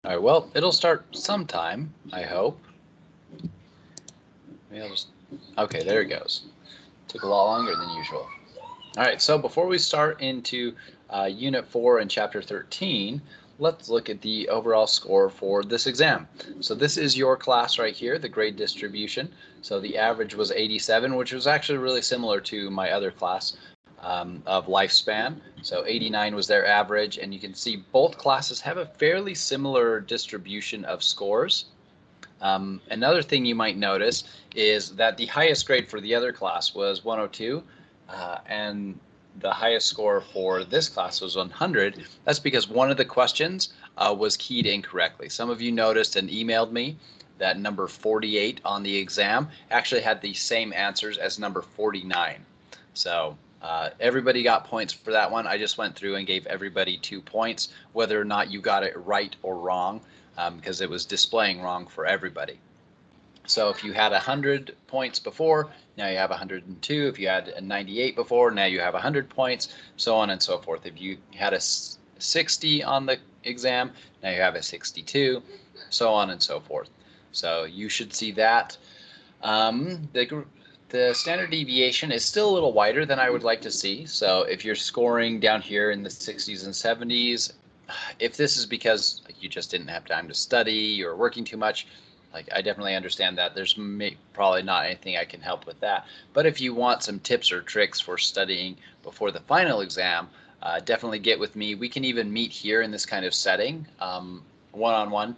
All right, well, it'll start sometime, I hope. Maybe I'll just, okay, there it goes. Took a lot longer than usual. All right, so before we start into Unit 4 and Chapter 13, let's look at the overall score for this exam. So this is your class right here, the grade distribution. So the average was 87, which was actually really similar to my other class of lifespan. So 89 was their average, and you can see both classes have a fairly similar distribution of scores. Another thing you might notice is that the highest grade for the other class was 102, and the highest score for this class was 100. That's because one of the questions was keyed incorrectly. Some of you noticed and emailed me that number 48 on the exam actually had the same answers as number 49. So everybody got points for that one. I just went through and gave everybody 2 points, whether or not you got it right or wrong, because it was displaying wrong for everybody. So if you had 100 points before, now you have 102. If you had 98 before, now you have 100 points, so on and so forth. If you had a 60 on the exam, now you have a 62, so on and so forth. So you should see that. The standard deviation is still a little wider than I would like to see. So if you're scoring down here in the 60s and 70s, if this is because you just didn't have time to study or working too much, I definitely understand that. There's probably not anything I can help with that. But if you want some tips or tricks for studying before the final exam, definitely get with me. We can even meet here in this kind of setting, one-on-one.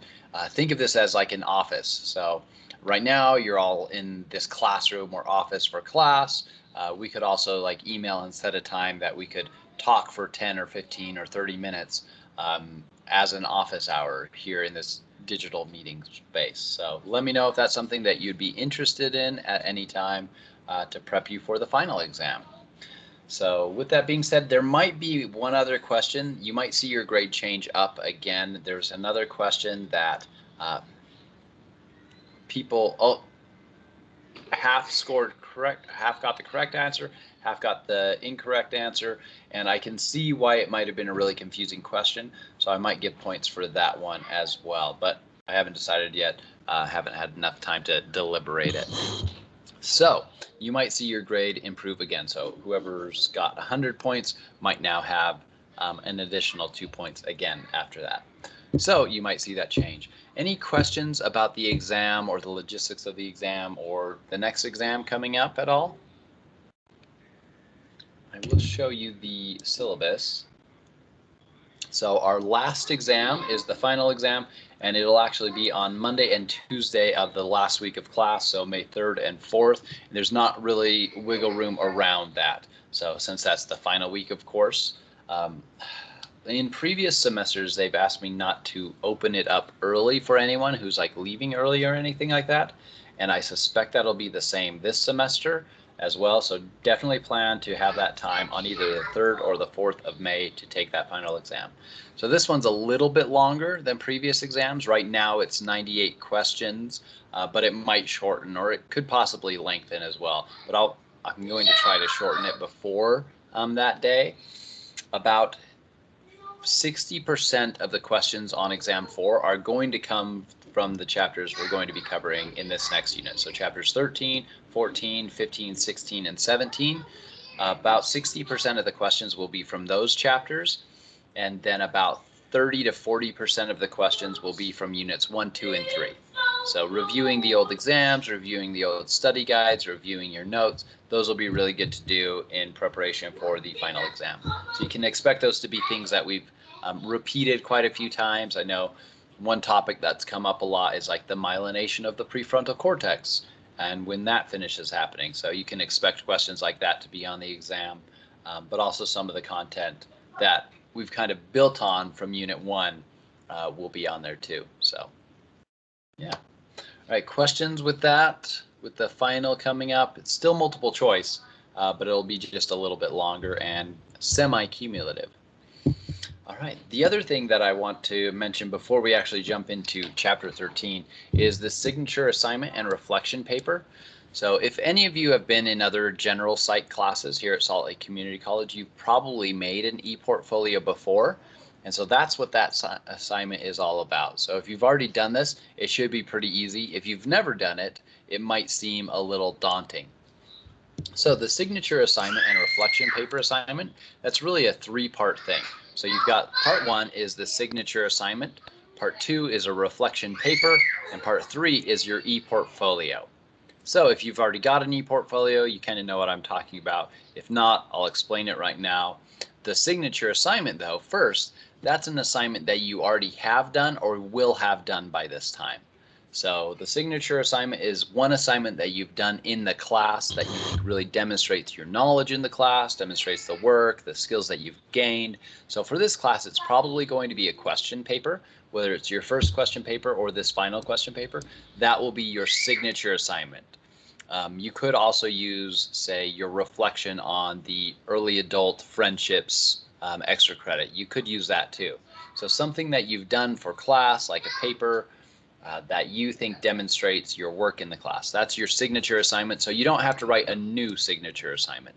Think of this as like an office. So right now you're all in this classroom or office for class. We could also email and set a time that we could talk for 10 or 15 or 30 minutes as an office hour here in this digital meeting space. So let me know if that's something that you'd be interested in at any time to prep you for the final exam. So with that being said, there might be one other question. You might see your grade change up again. There's another question that people half scored correct, half got the correct answer, half got the incorrect answer, and I can see why it might have been a really confusing question, so I might give points for that one as well, but I haven't decided yet. Haven't had enough time to deliberate it. So you might see your grade improve again. So whoever's got 100 points might now have an additional 2 points again after that. So you might see that change. Any questions about the exam or the logistics of the exam or the next exam coming up at all? I will show you the syllabus. So our last exam is the final exam, and it'll actually be on Monday and Tuesday of the last week of class, so May 3rd and 4th. And there's not really wiggle room around that. So since that's the final week, of course, in previous semesters, they've asked me not to open it up early for anyone who's leaving early or anything like that. And I suspect that'll be the same this semester as well. So definitely plan to have that time on either the 3rd or the 4th of May to take that final exam. So this one's a little bit longer than previous exams. Right now it's 98 questions, but it might shorten or it could possibly lengthen as well. But I'm going to try to shorten it before that day. About 60% of the questions on exam 4 are going to come from the chapters we're going to be covering in this next unit. So chapters 13, 14, 15, 16, and 17. About 60% of the questions will be from those chapters, and then about 30 to 40% of the questions will be from units 1, 2, and 3. So reviewing the old exams, reviewing the old study guides, reviewing your notes, those will be really good to do in preparation for the final exam. So you can expect those to be things that we've repeated quite a few times. I know one topic that's come up a lot is the myelination of the prefrontal cortex and when that finishes happening. So you can expect questions like that to be on the exam, but also some of the content that we've kind of built on from Unit 1 will be on there too. So yeah. All right, questions with that, with the final coming up? It's still multiple choice, but it'll be just a little bit longer and semi-cumulative. All right, the other thing that I want to mention before we actually jump into chapter 13 is the signature assignment and reflection paper. So if any of you have been in other general psych classes here at Salt Lake Community College, you've probably made an e-portfolio before. And so that's what that assignment is all about. So if you've already done this, it should be pretty easy. If you've never done it, it might seem a little daunting. So the signature assignment and reflection paper assignment, that's really a three-part thing. So you've got part one is the signature assignment, part two is a reflection paper, and part three is your e-portfolio. So if you've already got an e-portfolio, you kind of know what I'm talking about. If not, I'll explain it right now. The signature assignment, though, first, that's an assignment that you already have done or will have done by this time. So the signature assignment is one assignment that you've done in the class that you think really demonstrates your knowledge in the class, demonstrates the work, the skills that you've gained. So for this class, it's probably going to be a question paper, whether it's your first question paper or this final question paper. That will be your signature assignment. You could also use, say, your reflection on the early adult friendships extra credit. You could use that too. So something that you've done for class, like a paper, that you think demonstrates your work in the class. That's your signature assignment, so you don't have to write a new signature assignment.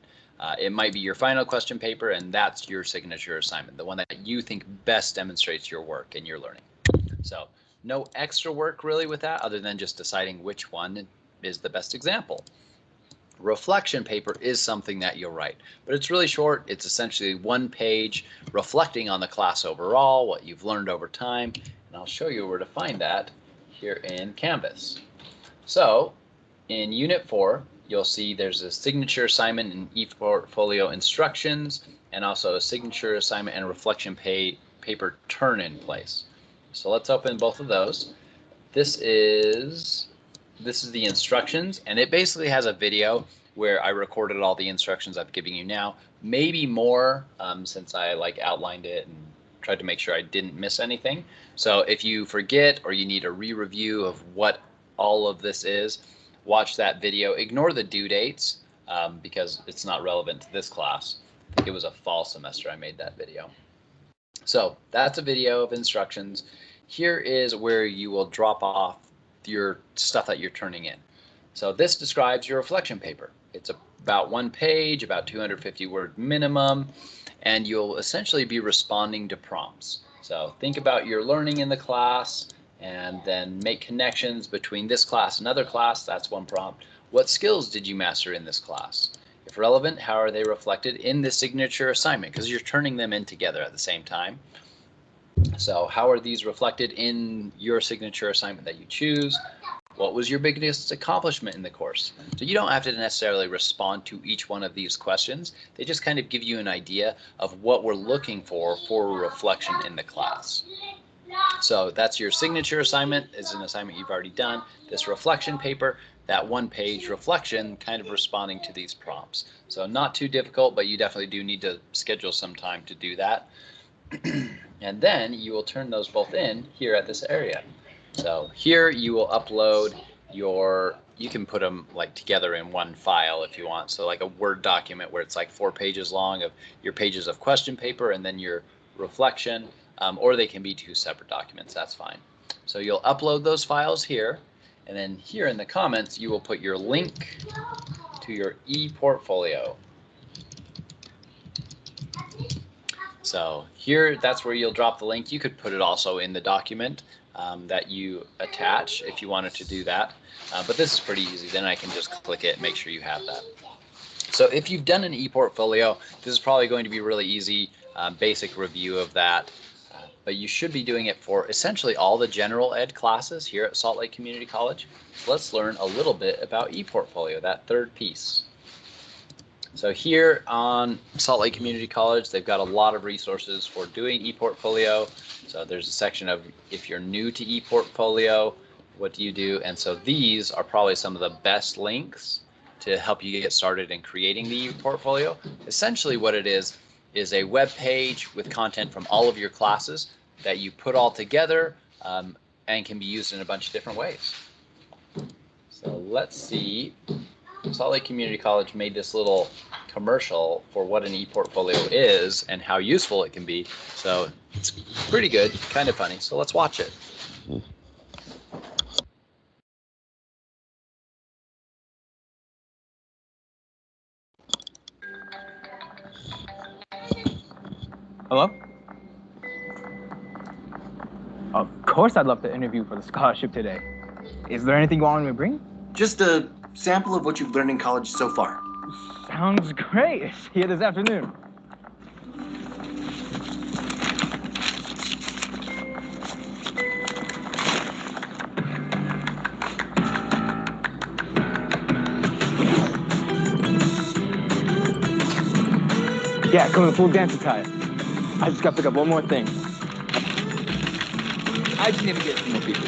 It might be your final question paper, and that's your signature assignment, the one that you think best demonstrates your work and your learning. So no extra work really with that other than just deciding which one is the best example. Reflection paper is something that you'll write, but it's really short. It's essentially one page reflecting on the class overall, what you've learned over time, and I'll show you where to find that here in Canvas. So in Unit 4, you'll see there's a signature assignment and e-portfolio instructions, and also a signature assignment and reflection paper turn-in place. So let's open both of those. This is the instructions, and it basically has a video where I recorded all the instructions I'm giving you now, maybe more since I outlined it and tried to make sure I didn't miss anything. So if you forget or you need a re-review of what all of this is, watch that video. Ignore the due dates because it's not relevant to this class. I think it was a fall semester I made that video. So that's a video of instructions. Here is where you will drop off your stuff that you're turning in. So this describes your reflection paper. It's about one page, about 250 word minimum, and you'll essentially be responding to prompts. So think about your learning in the class and then make connections between this class and another class. That's one prompt. What skills did you master in this class? If relevant, how are they reflected in the signature assignment? Because you're turning them in together at the same time. So how are these reflected in your signature assignment that you choose? What was your biggest accomplishment in the course? So you don't have to necessarily respond to each one of these questions. They just kind of give you an idea of what we're looking for reflection in the class. So that's your signature assignment, is an assignment you've already done. This reflection paper, that one page reflection, kind of responding to these prompts. So not too difficult, but you definitely do need to schedule some time to do that. And then you will turn those both in here at this area. So here you will upload you can put them together in one file if you want. So like a Word document where it's 4 pages long of your pages of question paper and then your reflection, or they can be 2 separate documents, that's fine. So you'll upload those files here, and then here in the comments you will put your link to your e-portfolio. So here, that's where you'll drop the link. You could put it also in the document that you attach if you wanted to do that. But this is pretty easy. Then I can just click it and make sure you have that. So if you've done an e-portfolio, this is probably going to be really easy, basic review of that. But you should be doing it for essentially all the general ed classes here at Salt Lake Community College. So let's learn a little bit about e-portfolio, that third piece. So here on Salt Lake Community College, they've got a lot of resources for doing e-portfolio. So there's a section of if you're new to e-portfolio, what do you do? And so these are probably some of the best links to help you get started in creating the e-portfolio. Essentially what it is a web page with content from all of your classes that you put all together and can be used in a bunch of different ways. So let's see. Salt Lake Community College made this little commercial for what an e-portfolio is and how useful it can be. So it's pretty good, kind of funny. So let's watch it. Hello? Of course I'd love to interview for the scholarship today. Is there anything you want me to bring? Just a sample of what you've learned in college so far. Sounds great. See you this afternoon. Yeah, come in full dance attire. I just gotta pick up one more thing. I just need to get some more people.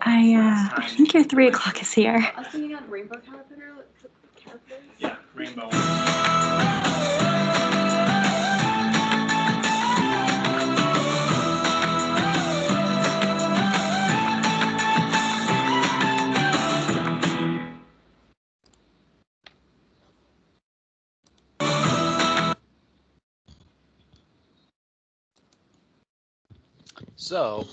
I think your 3 o'clock is here. I was thinking on rainbow caterpillars. Yeah, rainbow. So,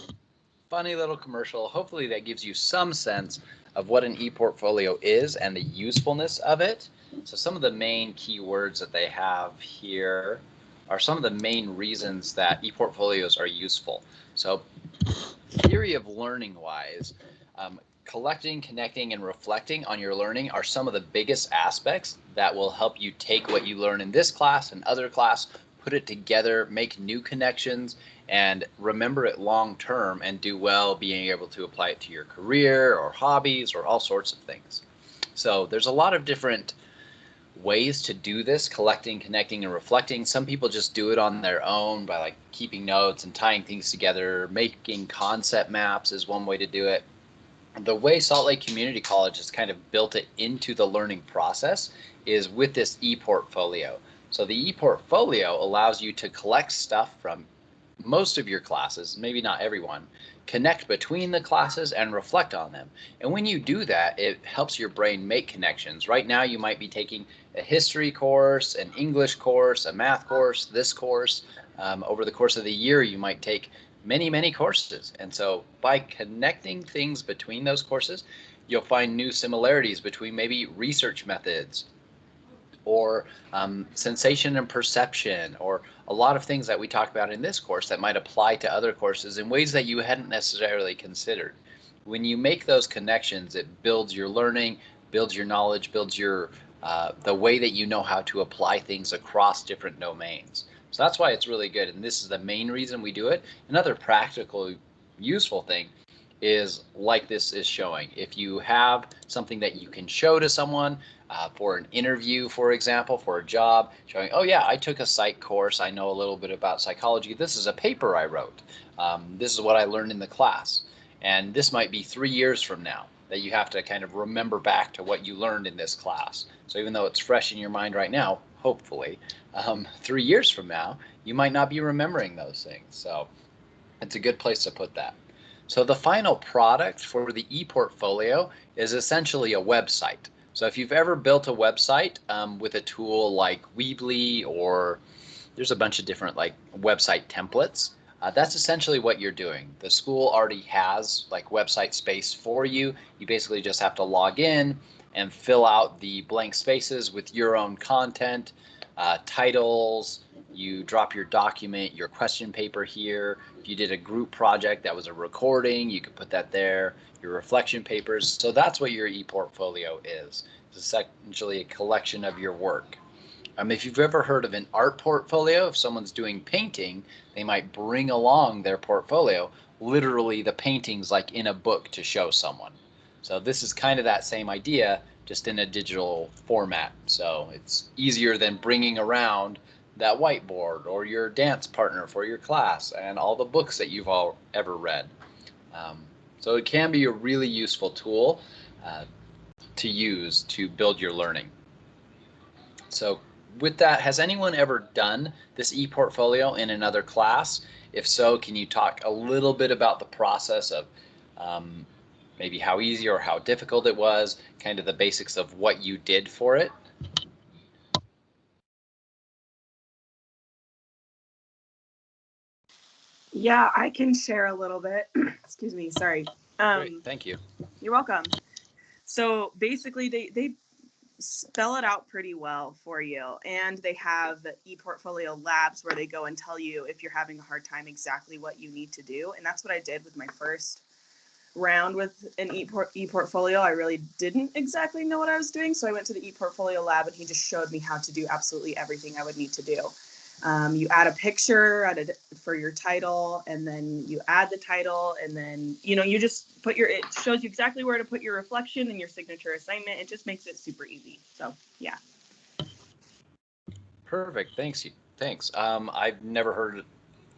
funny little commercial. Hopefully that gives you some sense of what an e-portfolio is and the usefulness of it. So some of the main keywords that they have here are some of the main reasons that e-portfolios are useful. So theory of learning wise, collecting, connecting, and reflecting on your learning are some of the biggest aspects that will help you take what you learn in this class and other class, put it together, make new connections, and remember it long term and do well being able to apply it to your career or hobbies or all sorts of things. So there's a lot of different ways to do this, collecting, connecting, and reflecting. Some people just do it on their own by like keeping notes and tying things together. Making concept maps is one way to do it. The way Salt Lake Community College has kind of built it into the learning process is with this e-portfolio. So the e-portfolio allows you to collect stuff from most of your classes, maybe not everyone, connect between the classes and reflect on them. And when you do that, it helps your brain make connections. Right now, you might be taking a history course, an English course, a math course, this course. Over the course of the year, you might take many courses. And so by connecting things between those courses, you'll find new similarities between maybe research methods or sensation and perception, or a lot of things that we talk about in this course that might apply to other courses in ways that you hadn't necessarily considered. When you make those connections, it builds your learning, builds your knowledge, builds your the way that you know how to apply things across different domains. So that's why it's really good, and this is the main reason we do it. Another practical, useful thing is like this is showing. If you have something that you can show to someone for an interview, for example, for a job, showing, oh yeah, I took a psych course, I know a little bit about psychology, this is a paper I wrote, this is what I learned in the class. And this might be 3 years from now that you have to kind of remember back to what you learned in this class. So even though it's fresh in your mind right now, hopefully, 3 years from now, you might not be remembering those things. So it's a good place to put that. So the final product for the ePortfolio is essentially a website. So if you've ever built a website with a tool like Weebly, or there's a bunch of different like website templates, that's essentially what you're doing. The school already has like website space for you. You basically just have to log in and fill out the blank spaces with your own content, titles. You drop your document, your question paper here. If you did a group project that was a recording, you could put that there, your reflection papers. So that's what your ePortfolio is. It's essentially a collection of your work. If you've ever heard of an art portfolio, if someone's doing painting, they might bring along their portfolio, literally the paintings like in a book to show someone. So this is kind of that same idea, just in a digital format. So it's easier than bringing around that whiteboard or your dance partner for your class and all the books that you've all ever read. So it can be a really useful tool to use to build your learning. So with that, has anyone ever done this e-portfolio in another class? If so, can you talk a little bit about the process of maybe how easy or how difficult it was, kind of the basics of what you did for it? Yeah, I can share a little bit. Excuse me, sorry. Great, thank you. You're welcome. So basically, they spell it out pretty well for you, and they have ePortfolio labs where they go and tell you if you're having a hard time exactly what you need to do. And that's what I did with my first round with an ePortfolio. I really didn't exactly know what I was doing, so I went to the ePortfolio lab and he just showed me how to do absolutely everything I would need to do. You add a picture for your title, and then you add the title, and then you just put it shows you exactly where to put your reflection and your signature assignment. It just makes it super easy. So yeah. Perfect. Thanks. I've never heard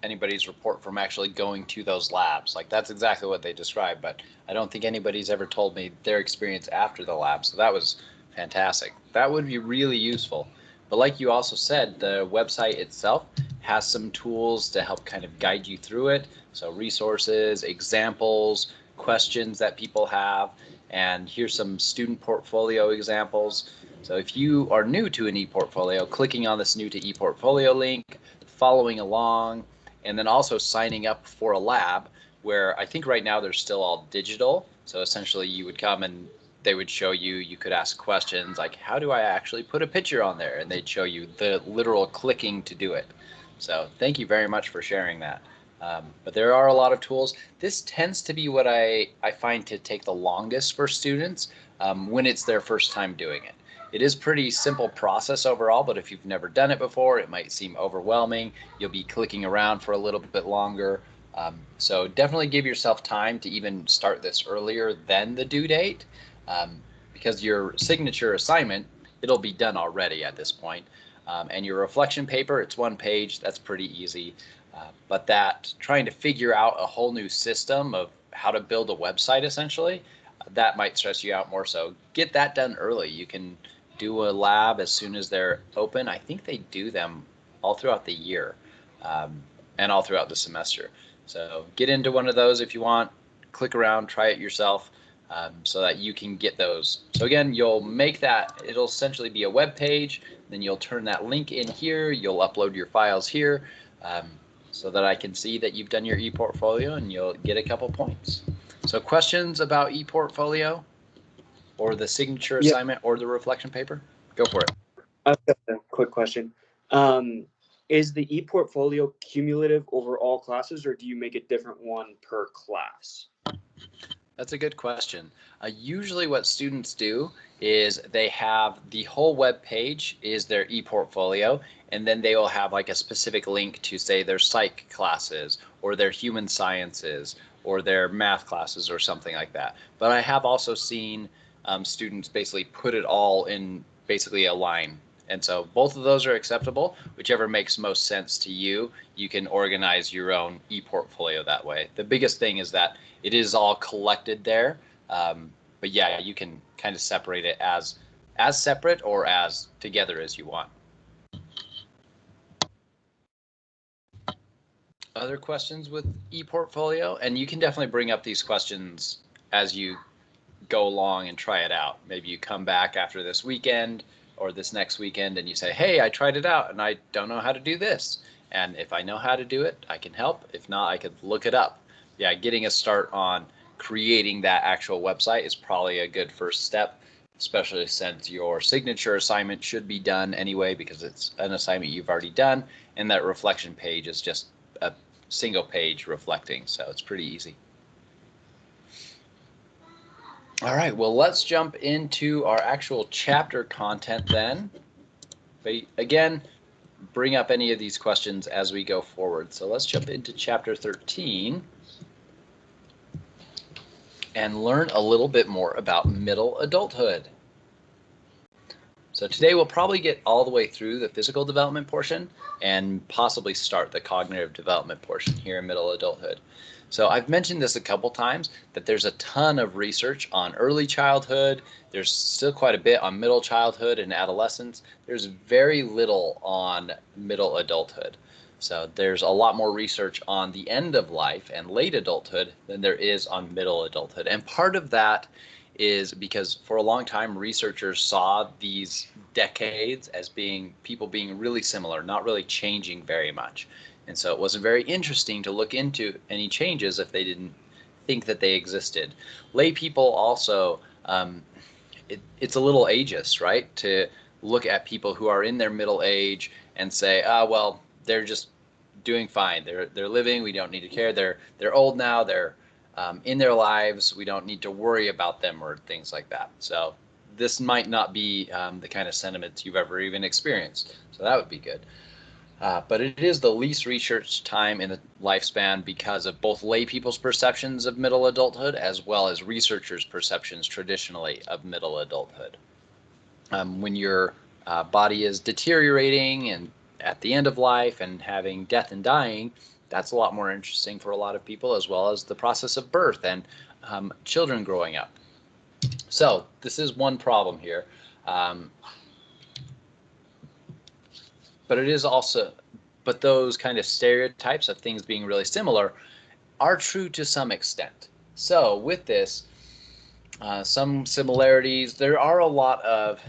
anybody's report from actually going to those labs. Like, that's exactly what they described, but I don't think anybody's ever told me their experience after the lab. So that was fantastic. That would be really useful. But like you also said, the website itself has some tools to help kind of guide you through it. So resources, examples, questions that people have, and here's some student portfolio examples. So if you are new to an ePortfolio, clicking on this new to ePortfolio link, following along, and then also signing up for a lab where I think right now they're still all digital. So essentially you would come and they would show you, you could ask questions like, how do I actually put a picture on there? And they'd show you the literal clicking to do it. So thank you very much for sharing that. But there are a lot of tools. This tends to be what I find to take the longest for students when it's their first time doing it. It is pretty simple process overall, but if you've never done it before, it might seem overwhelming. You'll be clicking around for a little bit longer. So definitely give yourself time to even start this earlier than the due date, because your signature assignment, it'll be done already at this point. And your reflection paper, it's 1 page. That's pretty easy. But that trying to figure out a whole new system of how to build a website, essentially, that might stress you out more. So get that done early. You can do a lab as soon as they're open. I think they do them all throughout the year and all throughout the semester. So get into one of those if you want. Click around, try it yourself so that you can get those. So again, you'll make that, it'll essentially be a web page. Then you'll turn that link in here. You'll upload your files here so that I can see that you've done your ePortfolio, and you'll get a couple points. So questions about ePortfolio or the signature assignment or the reflection paper? Go for it. I've got a quick question. Is the ePortfolio cumulative over all classes, or do you make a different one per class? That's a good question. Usually what students do is they have the whole web page is their ePortfolio, and then they will have like a specific link to, say, their psych classes or their human sciences or their math classes or something like that. But I have also seen students basically put it all in basically a line. And so both of those are acceptable. Whichever makes most sense to you, you can organize your own ePortfolio that way. The biggest thing is that it is all collected there. But yeah, you can kind of separate it as separate or as together as you want. Other questions with ePortfolio? And you can definitely bring up these questions as you go along and try it out. Maybe you come back after this weekend or this next weekend and you say, hey, I tried it out and I don't know how to do this. And if I know how to do it, I can help. If not, I could look it up. Yeah, getting a start on creating that actual website is probably a good first step, especially since your signature assignment should be done anyway because it's an assignment you've already done, and that reflection page is just a single page reflecting, so it's pretty easy. All right, well, let's jump into our actual chapter content then. But again, bring up any of these questions as we go forward. So let's jump into chapter 13 and learn a little bit more about middle adulthood. So today we'll probably get all the way through the physical development portion and possibly start the cognitive development portion here in middle adulthood. So I've mentioned this a couple times that there's a ton of research on early childhood. There's still quite a bit on middle childhood and adolescence. There's very little on middle adulthood. So there's a lot more research on the end of life and late adulthood than there is on middle adulthood. And part of that is because for a long time researchers saw these decades as being people being really similar, not really changing very much. And so it wasn't very interesting to look into any changes if they didn't think that they existed. Lay people also, it's a little ageist, right? To look at people who are in their middle age and say, well, they're just doing fine. They're living. We don't need to care. They're old now. They're in their lives. We don't need to worry about them or things like that. So this might not be the kind of sentiments you've ever even experienced. So that would be good. But it is the least researched time in the lifespan because of both lay people's perceptions of middle adulthood as well as researchers' perceptions traditionally of middle adulthood. When your body is deteriorating and at the end of life and having death and dying, that's a lot more interesting for a lot of people, as well as the process of birth and children growing up. So this is one problem here. But it is also, but those kind of stereotypes of things being really similar are true to some extent. So with this, some similarities, there are a lot of,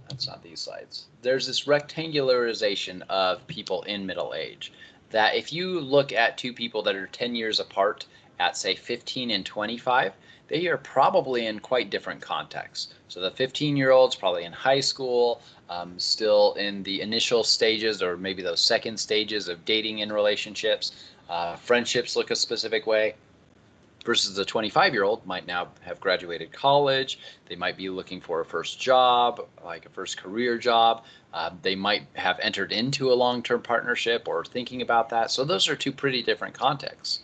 that's not these slides. There's this rectangularization of people in middle age that if you look at two people that are 10 years apart at say 15 and 25, they are probably in quite different contexts. So the 15-year-old's probably in high school, still in the initial stages or maybe those second stages of dating in relationships. Friendships look a specific way versus the 25-year-old might now have graduated college. They might be looking for a first job, like a first career job. They might have entered into a long-term partnership or thinking about that. So those are two pretty different contexts.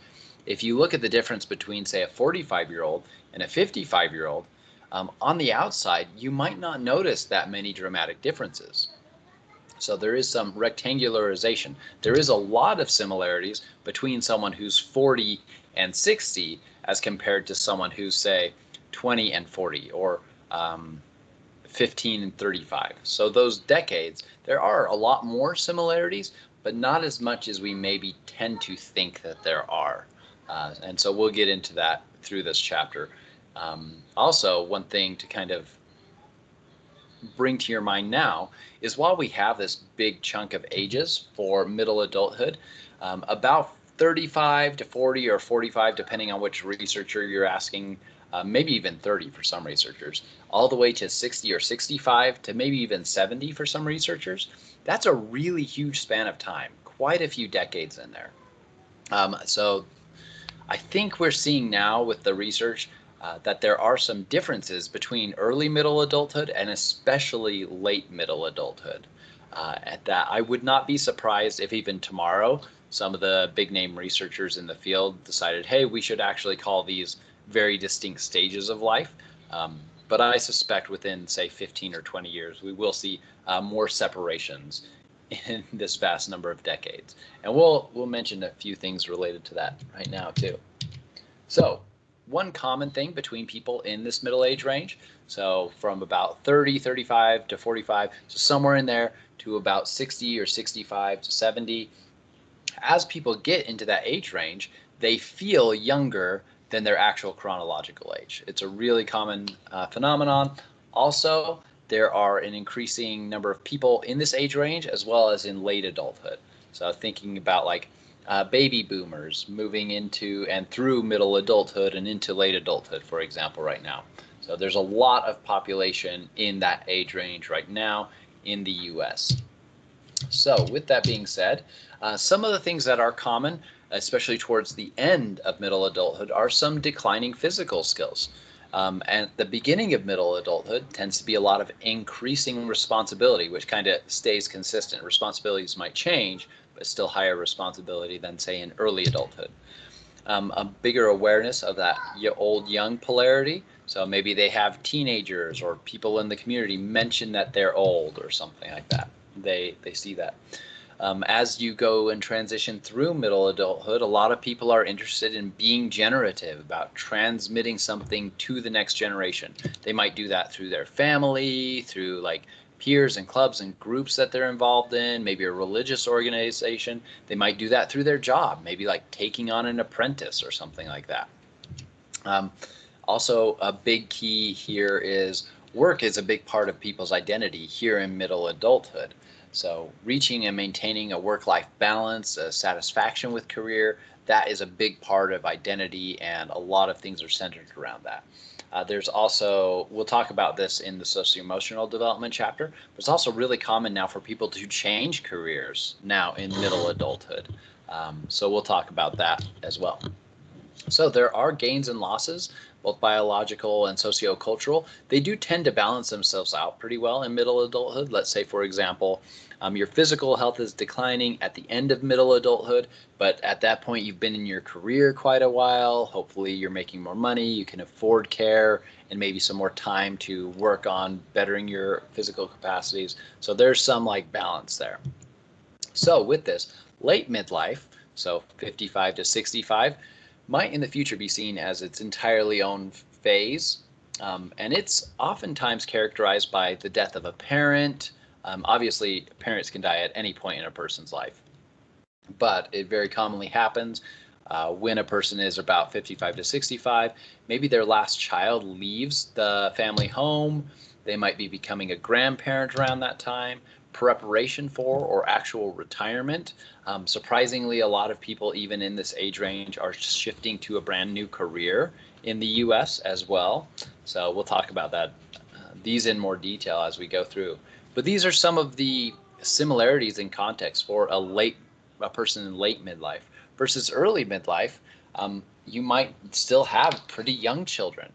If you look at the difference between, say, a 45-year-old and a 55-year-old, on the outside, you might not notice that many dramatic differences. So there is some rectangularization. There is a lot of similarities between someone who's 40 and 60 as compared to someone who's, say, 20 and 40 or 15 and 35. So those decades, there are a lot more similarities, but not as much as we maybe tend to think that there are. And so we'll get into that through this chapter. Also, one thing to kind of bring to your mind now is while we have this big chunk of ages for middle adulthood, about 35 to 40 or 45, depending on which researcher you're asking, maybe even 30 for some researchers, all the way to 60 or 65 to maybe even 70 for some researchers. That's a really huge span of time, quite a few decades in there. So I think we're seeing now with the research that there are some differences between early middle adulthood and especially late middle adulthood. At that, I would not be surprised if even tomorrow some of the big name researchers in the field decided, hey, we should actually call these very distinct stages of life. But I suspect within, say, 15 or 20 years, we will see more separations in this vast number of decades. And we'll mention a few things related to that right now, too. So one common thing between people in this middle age range, so from about 30, 35 to 45, so somewhere in there to about 60 or 65 to 70, as people get into that age range, they feel younger than their actual chronological age. It's a really common phenomenon. Also, there are an increasing number of people in this age range as well as in late adulthood. So thinking about like baby boomers moving into and through middle adulthood and into late adulthood, for example, right now. So there's a lot of population in that age range right now in the US. So with that being said, some of the things that are common, especially towards the end of middle adulthood, are some declining physical skills. And at the beginning of middle adulthood tends to be a lot of increasing responsibility, which kind of stays consistent. Responsibilities might change, but still higher responsibility than, say, in early adulthood. A bigger awareness of that old-young polarity. So maybe they have teenagers or people in the community mention that they're old or something like that. They see that. As you go and transition through middle adulthood, a lot of people are interested in being generative, about transmitting something to the next generation. They might do that through their family, through like peers and clubs and groups that they're involved in, maybe a religious organization. They might do that through their job, maybe like taking on an apprentice or something like that. Also, a big key here is work is a big part of people's identity here in middle adulthood. So reaching and maintaining a work-life balance, a satisfaction with career, that is a big part of identity, and a lot of things are centered around that. There's also, we'll talk about this in the socio-emotional development chapter, but it's also really common now for people to change careers now in middle adulthood. So we'll talk about that as well. So there are gains and losses, both biological and sociocultural. They do tend to balance themselves out pretty well in middle adulthood. Let's say, for example, your physical health is declining at the end of middle adulthood, but at that point you've been in your career quite a while. Hopefully you're making more money, you can afford care, and maybe some more time to work on bettering your physical capacities. So there's some like balance there. So with this, late midlife, so 55 to 65, might in the future be seen as its entirely own phase. And it's oftentimes characterized by the death of a parent. Obviously, parents can die at any point in a person's life, but it very commonly happens when a person is about 55 to 65. Maybe their last child leaves the family home. They might be becoming a grandparent around that time, preparation for or actual retirement. Surprisingly, a lot of people, even in this age range, are shifting to a brand new career in the US as well. So we'll talk about that, these in more detail as we go through. But these are some of the similarities in context for a person in late midlife versus early midlife. You might still have pretty young children.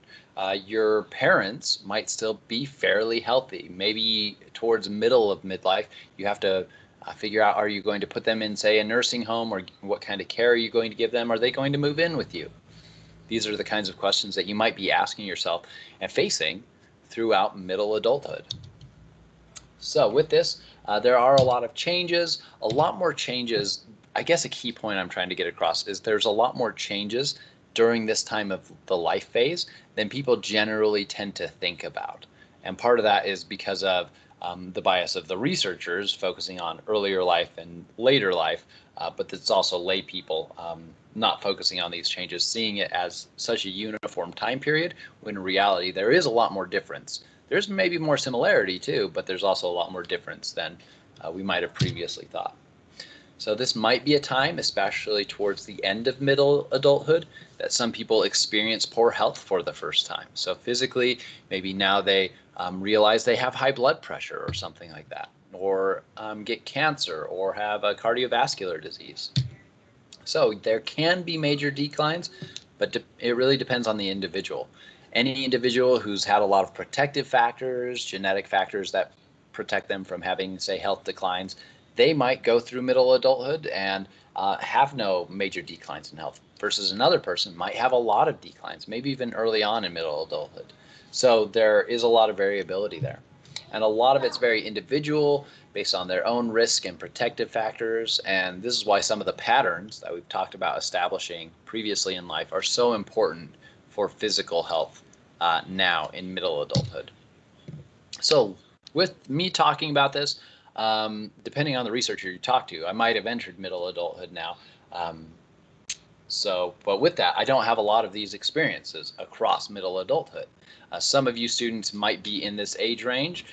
Your parents might still be fairly healthy. Maybe towards middle of midlife, you have to figure out, are you going to put them in, say, a nursing home, or what kind of care are you going to give them? Are they going to move in with you? These are the kinds of questions that you might be asking yourself and facing throughout middle adulthood. So with this, there are a lot of changes, a lot more changes. I guess a key point I'm trying to get across is there's a lot more changes during this time of the life phase than people generally tend to think about. And part of that is because of the bias of the researchers focusing on earlier life and later life, but it's also lay people not focusing on these changes, seeing it as such a uniform time period, when in reality there is a lot more difference. There's maybe more similarity too, but there's also a lot more difference than we might have previously thought. So this might be a time, especially towards the end of middle adulthood, that some people experience poor health for the first time. So physically, maybe now they realize they have high blood pressure or something like that, or get cancer or have a cardiovascular disease. So there can be major declines, but it really depends on the individual. Any individual who's had a lot of protective factors, genetic factors that protect them from having, say, health declines, they might go through middle adulthood and have no major declines in health, versus another person might have a lot of declines, maybe even early on in middle adulthood. So there is a lot of variability there. And a lot of it's very individual, based on their own risk and protective factors. And this is why some of the patterns that we've talked about establishing previously in life are so important for physical health now in middle adulthood. So with me talking about this, depending on the researcher you talk to, I might have entered middle adulthood now. But with that, I don't have a lot of these experiences across middle adulthood. Some of you students might be in this age range,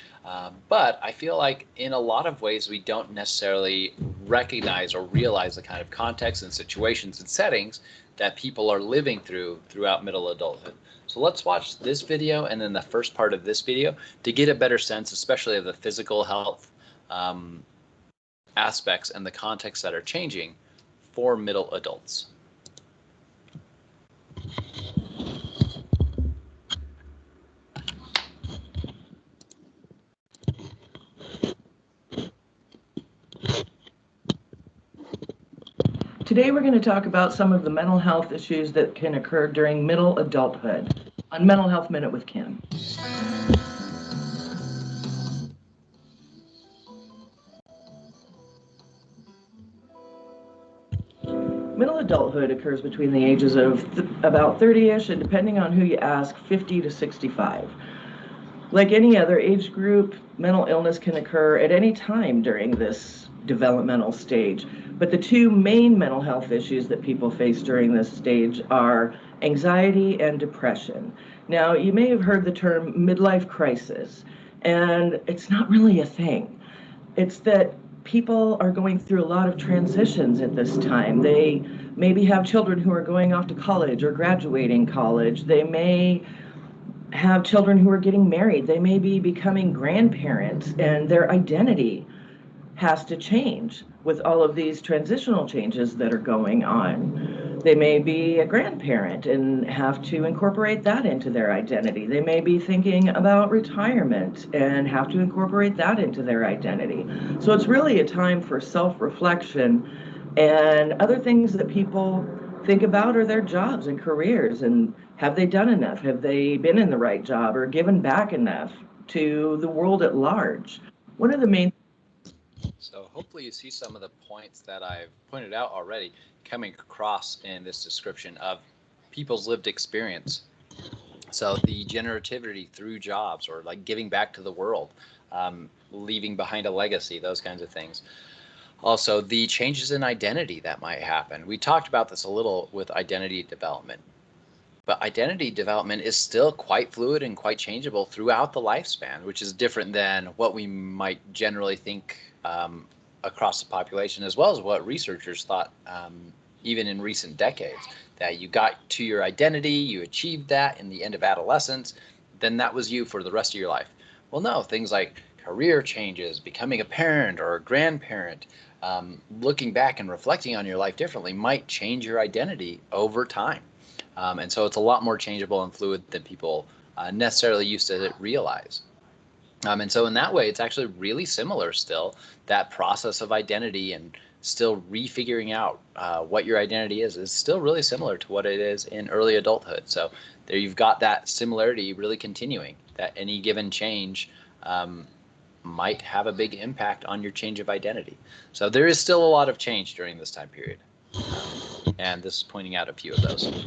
but I feel like in a lot of ways we don't necessarily recognize or realize the kind of context and situations and settings that people are living throughout middle adulthood. So let's watch this video and then the first part of this video to get a better sense, especially of the physical health aspects and the contexts that are changing for middle adults. Today we're going to talk about some of the mental health issues that can occur during middle adulthood on Mental Health Minute with Kim. Middle adulthood occurs between the ages of about 30-ish and, depending on who you ask, 50 to 65. Like any other age group, mental illness can occur at any time during this developmental stage. But the two main mental health issues that people face during this stage are anxiety and depression. Now, you may have heard the term midlife crisis, and it's not really a thing. It's that people are going through a lot of transitions at this time. They maybe have children who are going off to college or graduating college. They may have children who are getting married. They may be becoming grandparents, and their identity has to change with all of these transitional changes that are going on. They may be a grandparent and have to incorporate that into their identity. They may be thinking about retirement and have to incorporate that into their identity. So it's really a time for self-reflection, and other things that people think about are their jobs and careers, and have they done enough? Have they been in the right job or given back enough to the world at large? One of the main So hopefully you see some of the points that I've pointed out already coming across in this description of people's lived experience. So the generativity through jobs, or like giving back to the world, leaving behind a legacy, those kinds of things. Also, the changes in identity that might happen. We talked about this a little with identity development. But identity development is still quite fluid and quite changeable throughout the lifespan, which is different than what we might generally think across the population, as well as what researchers thought even in recent decades, that you got to your identity, you achieved that in the end of adolescence, then that was you for the rest of your life. Well, no, things like career changes, becoming a parent or a grandparent, looking back and reflecting on your life differently might change your identity over time. And so it's a lot more changeable and fluid than people necessarily used to realize. And so in that way, it's actually really similar still, that process of identity and still refiguring out what your identity is still really similar to what it is in early adulthood. So there you've got that similarity really continuing, that any given change might have a big impact on your change of identity. So there is still a lot of change during this time period. And this is pointing out a few of those.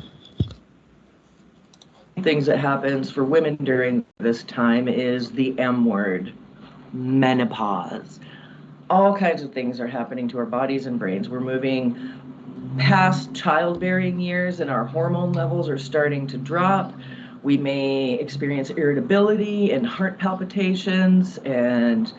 Things that happens for women during this time is the M word, menopause. All kinds of things are happening to our bodies and brains. We're moving past childbearing years and our hormone levels are starting to drop. We may experience irritability and heart palpitations and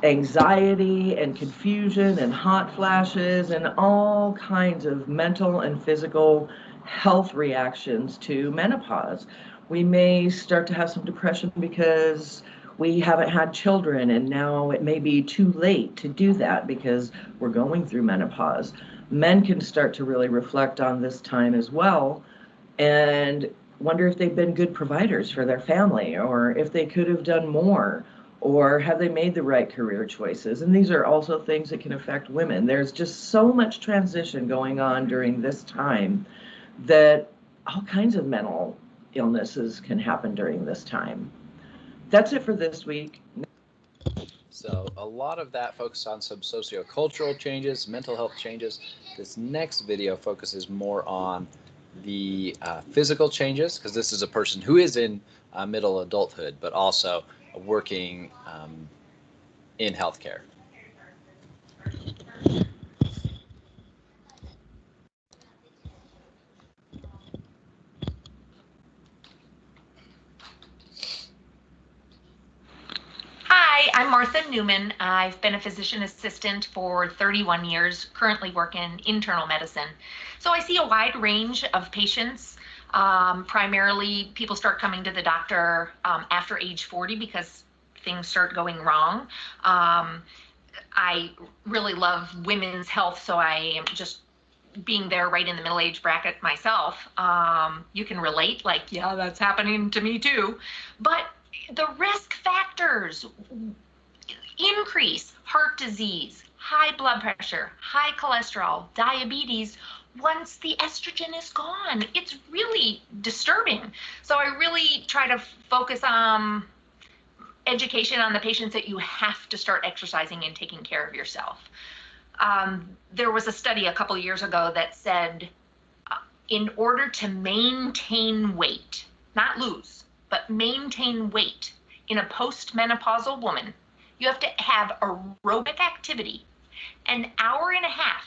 anxiety and confusion and hot flashes and all kinds of mental and physical health reactions to menopause. We may start to have some depression because we haven't had children, and now it may be too late to do that because we're going through menopause. Men can start to really reflect on this time as well and wonder if they've been good providers for their family, or if they could have done more, or have they made the right career choices. And these are also things that can affect women. There's just so much transition going on during this time that all kinds of mental illnesses can happen during this time. That's it for this week. So a lot of that focused on some sociocultural changes, mental health changes. This next video focuses more on the physical changes, because this is a person who is in middle adulthood, but also working in healthcare. Hi, I'm Martha Newman. I've been a physician assistant for 31 years, currently work in internal medicine. So I see a wide range of patients. Primarily, people start coming to the doctor after age 40 because things start going wrong. I really love women's health, so I am just being there right in the middle age bracket myself. You can relate, like, yeah, that's happening to me too. But the risk factors increase: heart disease, high blood pressure, high cholesterol, diabetes. Once the estrogen is gone, it's really disturbing. So I really try to focus on education on the patients that you have to start exercising and taking care of yourself. There was a study a couple of years ago that said in order to maintain weight, not lose, but maintain weight in a postmenopausal woman, you have to have aerobic activity an hour and a half,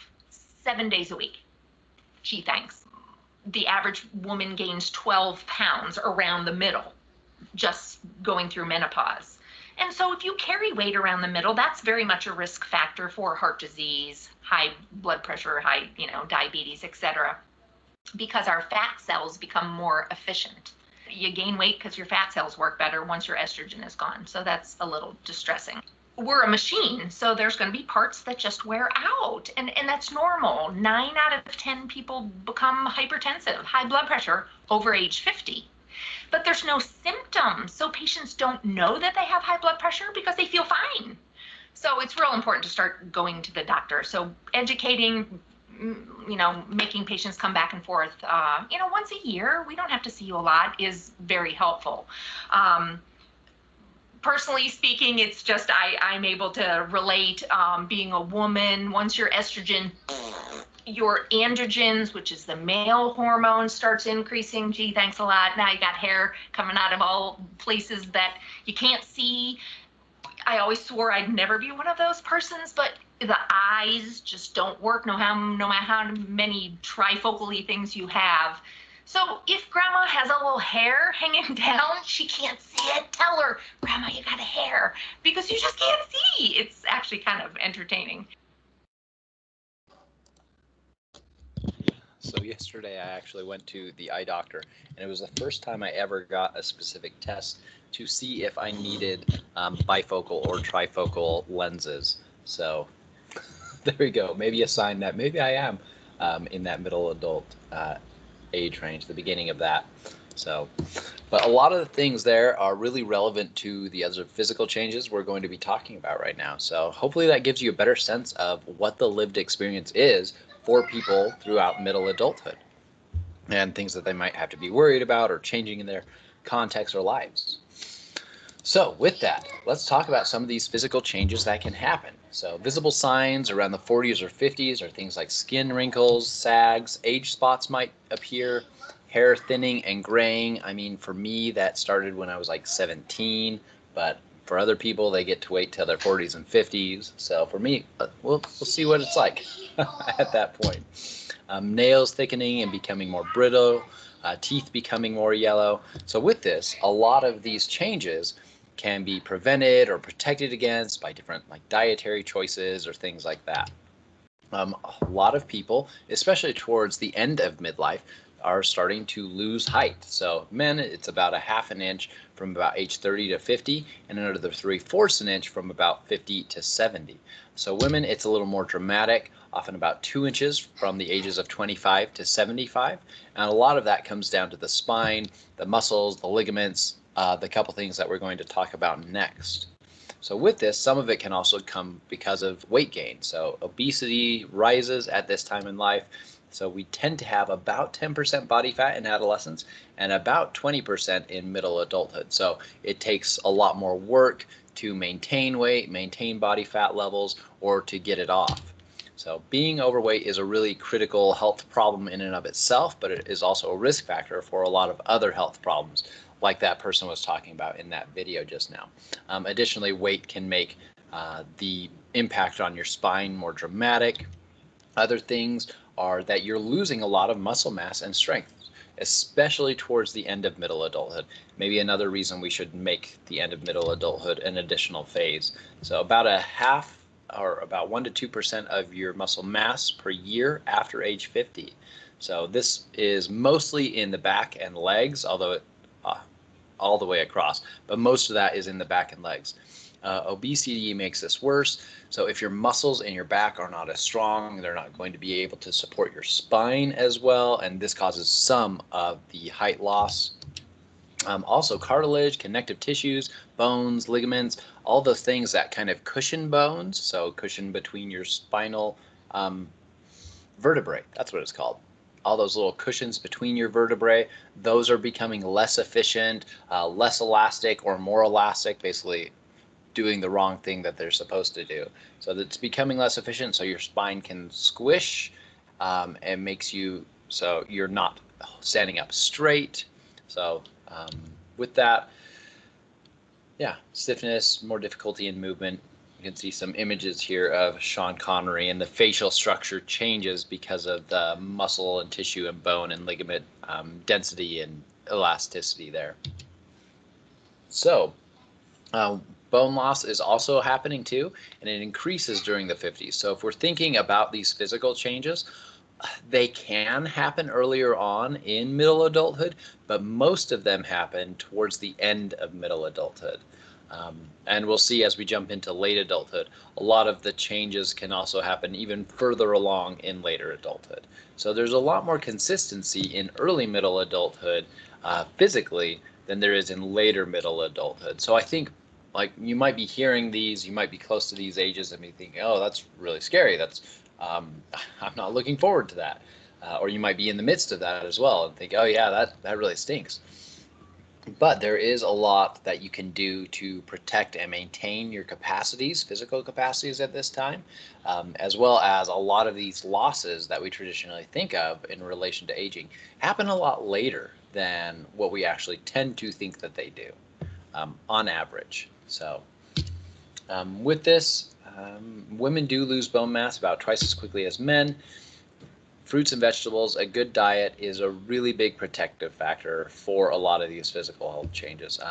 7 days a week. Gee, thanks. The average woman gains 12 pounds around the middle just going through menopause. And so if you carry weight around the middle, that's very much a risk factor for heart disease, high blood pressure, high, diabetes, etc., because our fat cells become more efficient. You gain weight because your fat cells work better once your estrogen is gone. So that's a little distressing. We're a machine, so there's going to be parts that just wear out, and that's normal. 9 out of 10 people become hypertensive, high blood pressure, over age 50. But there's no symptoms, so patients don't know that they have high blood pressure because they feel fine. So it's real important to start going to the doctor. So educating, making patients come back and forth, once a year, we don't have to see you a lot, is very helpful. Personally speaking, it's just I'm able to relate, being a woman, once your estrogen, your androgens, which is the male hormone, starts increasing. Gee, thanks a lot. Now you got hair coming out of all places that you can't see. I always swore I'd never be one of those persons, but the eyes just don't work no matter how many trifocally things you have. So if grandma has a little hair hanging down, she can't see it. Tell her, grandma, you got a hair, because you just can't see. It's actually kind of entertaining. So yesterday I actually went to the eye doctor, and it was the first time I ever got a specific test to see if I needed bifocal or trifocal lenses. So there we go. Maybe a sign that maybe I am in that middle adult age range, the beginning of that. So, but a lot of the things there are really relevant to the other physical changes we're going to be talking about right now. So hopefully that gives you a better sense of what the lived experience is for people throughout middle adulthood and things that they might have to be worried about or changing in their context or lives. So with that, let's talk about some of these physical changes that can happen. So visible signs around the 40s or 50s are things like skin wrinkles, sags, age spots might appear, hair thinning and graying. I mean, for me, that started when I was like 17, but for other people, they get to wait till their 40s and 50s. So for me, we'll see what it's like at that point. Nails thickening and becoming more brittle, teeth becoming more yellow. So with this, a lot of these changes can be prevented or protected against by different dietary choices or things like that. A lot of people, especially towards the end of midlife, are starting to lose height. So men, it's about a ½ an inch from about age 30 to 50, and another 3/4 an inch from about 50 to 70. So women, it's a little more dramatic, often about 2 inches from the ages of 25 to 75. And a lot of that comes down to the spine, the muscles, the ligaments, the couple things that we're going to talk about next. So with this, some of it can also come because of weight gain. So obesity rises at this time in life. So we tend to have about 10% body fat in adolescence and about 20% in middle adulthood. So it takes a lot more work to maintain weight, maintain body fat levels, or to get it off. So being overweight is a really critical health problem in and of itself, but it is also a risk factor for a lot of other health problems, like that person was talking about in that video just now. Additionally, weight can make the impact on your spine more dramatic. Other things are that you're losing a lot of muscle mass and strength, especially towards the end of middle adulthood. Maybe another reason we should make the end of middle adulthood an additional phase. So about a half or about 1 to 2% of your muscle mass per year after age 50. So this is mostly in the back and legs, although it all the way across, but most of that is in the back and legs. Obesity makes this worse. So if your muscles in your back are not as strong, they're not going to be able to support your spine as well, and this causes some of the height loss. Also cartilage, connective tissues, bones, ligaments, all those things that kind of cushion bones, so cushion between your spinal vertebrae, that's what it's called. All those little cushions between your vertebrae, those are becoming less efficient, less elastic or more elastic, basically doing the wrong thing that they're supposed to do. So it's becoming less efficient, so your spine can squish and makes you so you're not standing up straight. So with that, yeah, stiffness, more difficulty in movement. You can see some images here of Sean Connery, and the facial structure changes because of the muscle and tissue and bone and ligament density and elasticity there. So Bone loss is also happening too, and it increases during the 50s. So if we're thinking about these physical changes, they can happen earlier on in middle adulthood, but most of them happen towards the end of middle adulthood. And we'll see as we jump into late adulthood, a lot of the changes can also happen even further along in later adulthood. So there's a lot more consistency in early middle adulthood physically than there is in later middle adulthood. So I think, like, you might be hearing these, you might be close to these ages and be thinking, oh, that's really scary. I'm not looking forward to that. Or you might be in the midst of that as well and think, oh yeah, that really stinks. But there is a lot that you can do to protect and maintain your capacities, physical capacities at this time, as well as a lot of these losses that we traditionally think of in relation to aging happen a lot later than what we actually tend to think that they do, on average. So with this, women do lose bone mass about twice as quickly as men. Fruits and vegetables, a good diet is a really big protective factor for a lot of these physical health changes.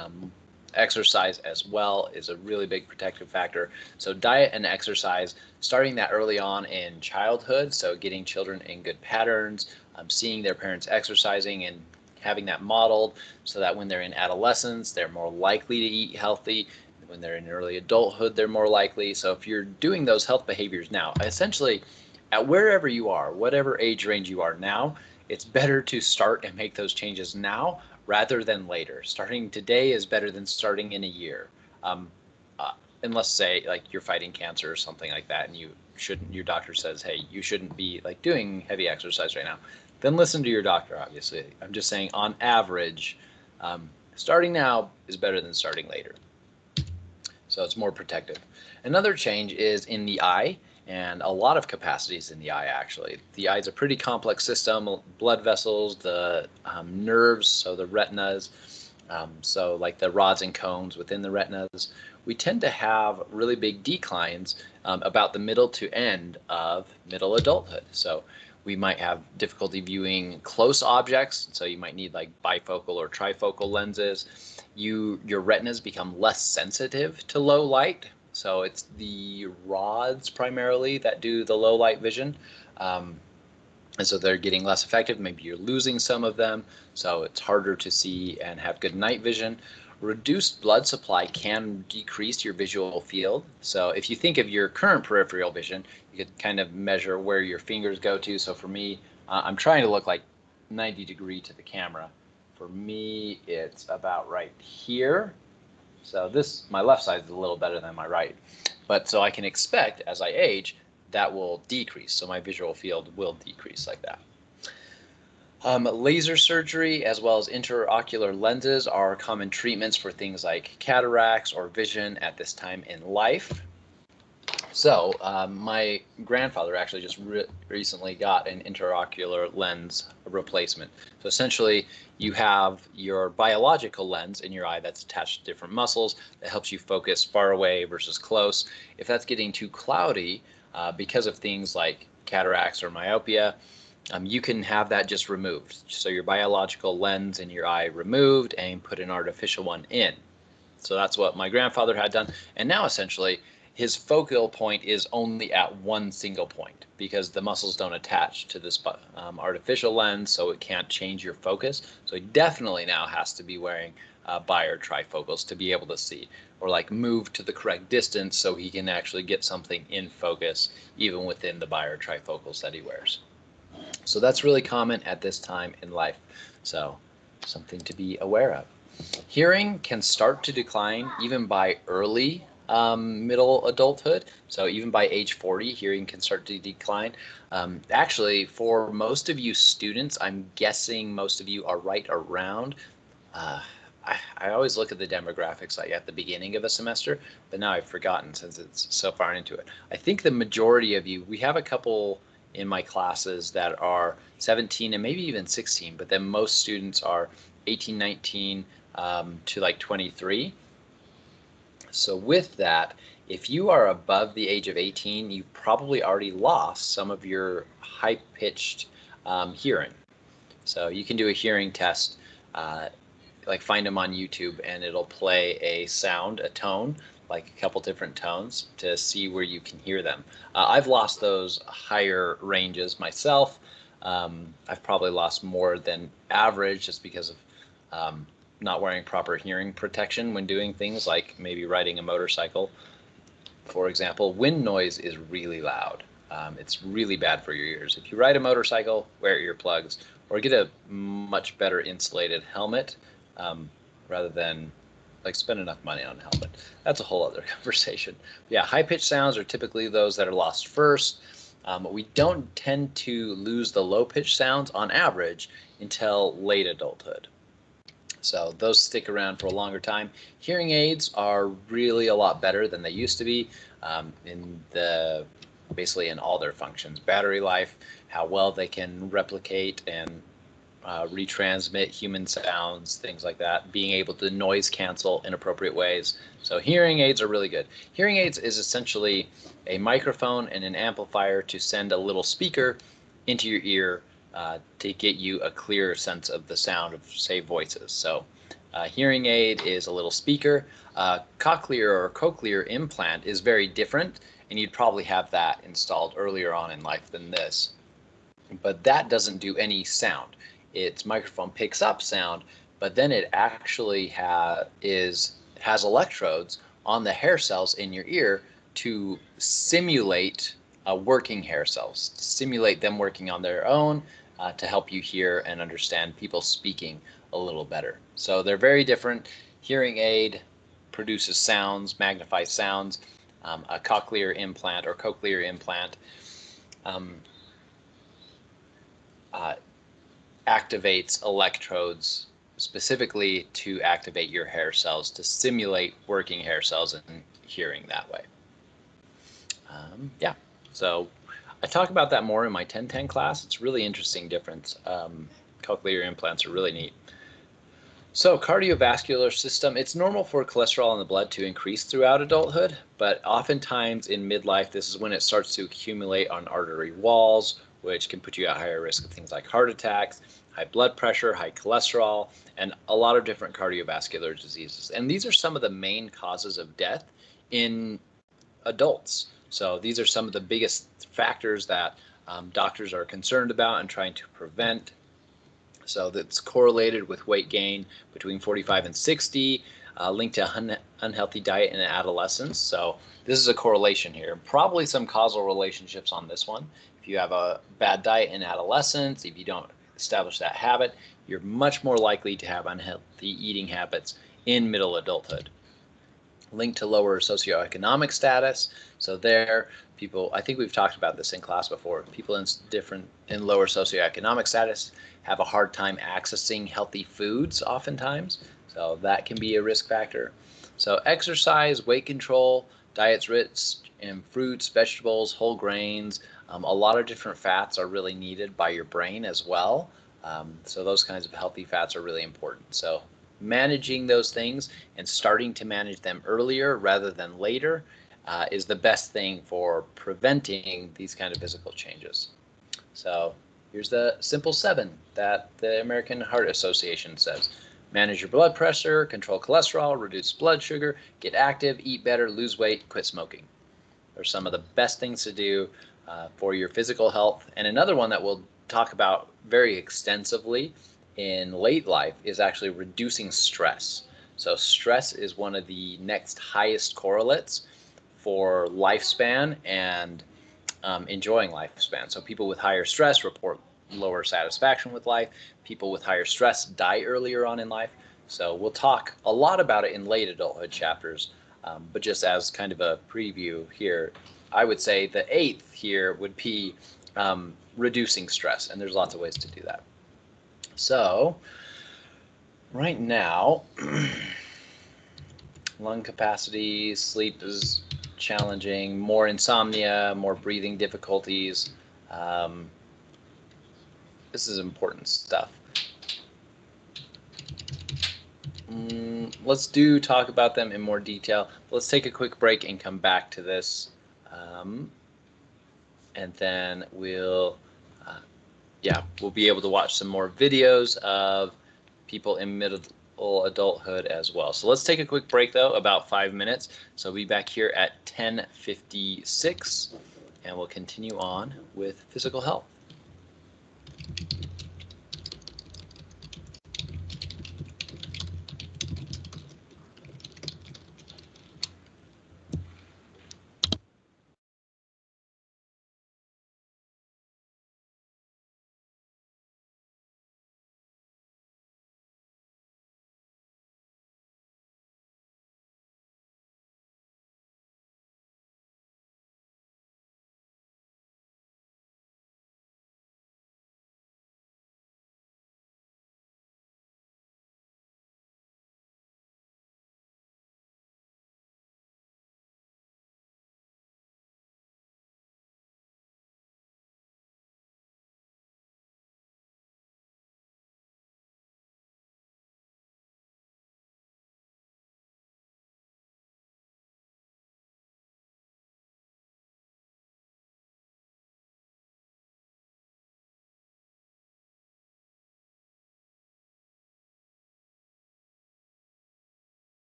Exercise as well is a really big protective factor. So diet and exercise, starting that early on in childhood, so getting children in good patterns, seeing their parents exercising and having that modeled so that when they're in adolescence, they're more likely to eat healthy. When they're in early adulthood, they're more likely. So if you're doing those health behaviors now, essentially, at wherever you are, whatever age range you are now, it's better to start and make those changes now rather than later. Starting today is better than starting in a year. Unless, say, like you're fighting cancer or something like that, and your doctor says, hey, you shouldn't be like doing heavy exercise right now. Then listen to your doctor, obviously. I'm just saying, on average, starting now is better than starting later. So it's more protective. Another change is in the eye, and a lot of capacities in the eye, actually. The eye is a pretty complex system, blood vessels, the nerves, so the retinas, so like the rods and cones within the retinas. We tend to have really big declines about the middle to end of middle adulthood. So we might have difficulty viewing close objects, so you might need like bifocal or trifocal lenses. Your retinas become less sensitive to low light. So it's the rods primarily that do the low light vision. And so they're getting less effective. Maybe you're losing some of them, so it's harder to see and have good night vision. Reduced blood supply can decrease your visual field. So if you think of your current peripheral vision, you could kind of measure where your fingers go to. So for me, I'm trying to look like 90 degree to the camera. For me, it's about right here. So my left side is a little better than my right. But so I can expect as I age, that will decrease. So my visual field will decrease like that. Laser surgery as well as intraocular lenses are common treatments for things like cataracts or vision at this time in life. So my grandfather actually just recently got an intraocular lens replacement. So essentially you have your biological lens in your eye that's attached to different muscles that helps you focus far away versus close. If that's getting too cloudy because of things like cataracts or myopia, you can have that just removed. So your biological lens in your eye removed and put an artificial one in. So that's what my grandfather had done. And now essentially his focal point is only at one single point because the muscles don't attach to this artificial lens, so it can't change your focus. So he definitely now has to be wearing bi or trifocals to be able to see, or like move to the correct distance so he can actually get something in focus even within the bi or trifocals that he wears. So that's really common at this time in life. So something to be aware of. Hearing can start to decline even by early middle adulthood. So even by age 40, hearing can start to decline. Actually, for most of you students, I'm guessing most of you are right around. I always look at the demographics like at the beginning of a semester, but now I've forgotten since it's so far into it. I think the majority of you, we have a couple in my classes that are 17 and maybe even 16, but then most students are 18, 19 to like 23. So with that, if you are above the age of 18, you probably already lost some of your high-pitched hearing. So you can do a hearing test, like find them on YouTube, and it'll play a sound, a tone like a couple different tones to see where you can hear them. I've lost those higher ranges myself. I've probably lost more than average just because of not wearing proper hearing protection when doing things like maybe riding a motorcycle. For example, wind noise is really loud. It's really bad for your ears. If you ride a motorcycle, wear earplugs or get a much better insulated helmet rather than like spend enough money on a helmet. That's a whole other conversation. Yeah, high-pitched sounds are typically those that are lost first. We don't tend to lose the low-pitched sounds on average until late adulthood. So those stick around for a longer time. Hearing aids are really a lot better than they used to be basically in all their functions. Battery life, how well they can replicate and retransmit human sounds, things like that, being able to noise cancel in appropriate ways. So hearing aids are really good. Hearing aids is essentially a microphone and an amplifier to send a little speaker into your ear to get you a clearer sense of the sound of, say, voices. So hearing aid is a little speaker. Cochlear or cochlear implant is very different, and you'd probably have that installed earlier on in life than this. But that doesn't do any sound. Its microphone picks up sound, but then it actually has electrodes on the hair cells in your ear to simulate working hair cells, to simulate them working on their own to help you hear and understand people speaking a little better. So they're very different. Hearing aid produces sounds, magnifies sounds. A cochlear implant or cochlear implant activates electrodes specifically to activate your hair cells to simulate working hair cells and hearing that way. Yeah, so I talk about that more in my 1010 class. It's a really interesting difference. Cochlear implants are really neat. So cardiovascular system, it's normal for cholesterol in the blood to increase throughout adulthood, but oftentimes in midlife, this is when it starts to accumulate on artery walls, which can put you at higher risk of things like heart attacks, high blood pressure, high cholesterol, and a lot of different cardiovascular diseases. And these are some of the main causes of death in adults. So these are some of the biggest factors that doctors are concerned about and trying to prevent. So that's correlated with weight gain between 45 and 60, linked to unhealthy diet in adolescence. So this is a correlation here. Probably some causal relationships on this one. If you have a bad diet in adolescence, if you don't establish that habit, you're much more likely to have unhealthy eating habits in middle adulthood. Linked to lower socioeconomic status. So there, people, I think we've talked about this in class before, people in lower socioeconomic status have a hard time accessing healthy foods oftentimes. So that can be a risk factor. So exercise, weight control, diets rich in fruits, vegetables, whole grains, a lot of different fats are really needed by your brain as well. So those kinds of healthy fats are really important. So managing those things and starting to manage them earlier rather than later is the best thing for preventing these kind of physical changes. So here's the simple 7 that the American Heart Association says. Manage your blood pressure, control cholesterol, reduce blood sugar, get active, eat better, lose weight, quit smoking. They're some of the best things to do for your physical health. And another one that we'll talk about very extensively in late life is actually reducing stress. So stress is one of the next highest correlates for lifespan and enjoying lifespan. So people with higher stress report lower satisfaction with life. People with higher stress die earlier on in life. So we'll talk a lot about it in late adulthood chapters, but just as kind of a preview here, I would say the 8th here would be reducing stress, and there's lots of ways to do that. So right now, lung capacity, sleep is challenging, more insomnia, more breathing difficulties. This is important stuff. Let's talk about them in more detail. Let's take a quick break and come back to this. And then we'll be able to watch some more videos of people in middle middle adulthood as well. So let's take a quick break though, about 5 minutes. So we'll be back here at 10:56 and we'll continue on with physical health.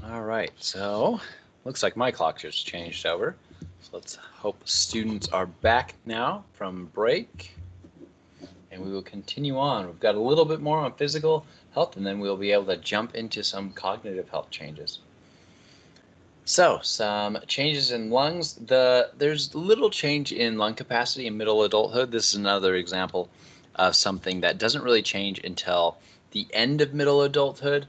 All right, so looks like my clock just changed over. So let's hope students are back now from break. And we will continue on. We've got a little bit more on physical health, and then we'll be able to jump into some cognitive health changes. So, some changes in lungs. There's little change in lung capacity in middle adulthood. This is another example of something that doesn't really change until the end of middle adulthood.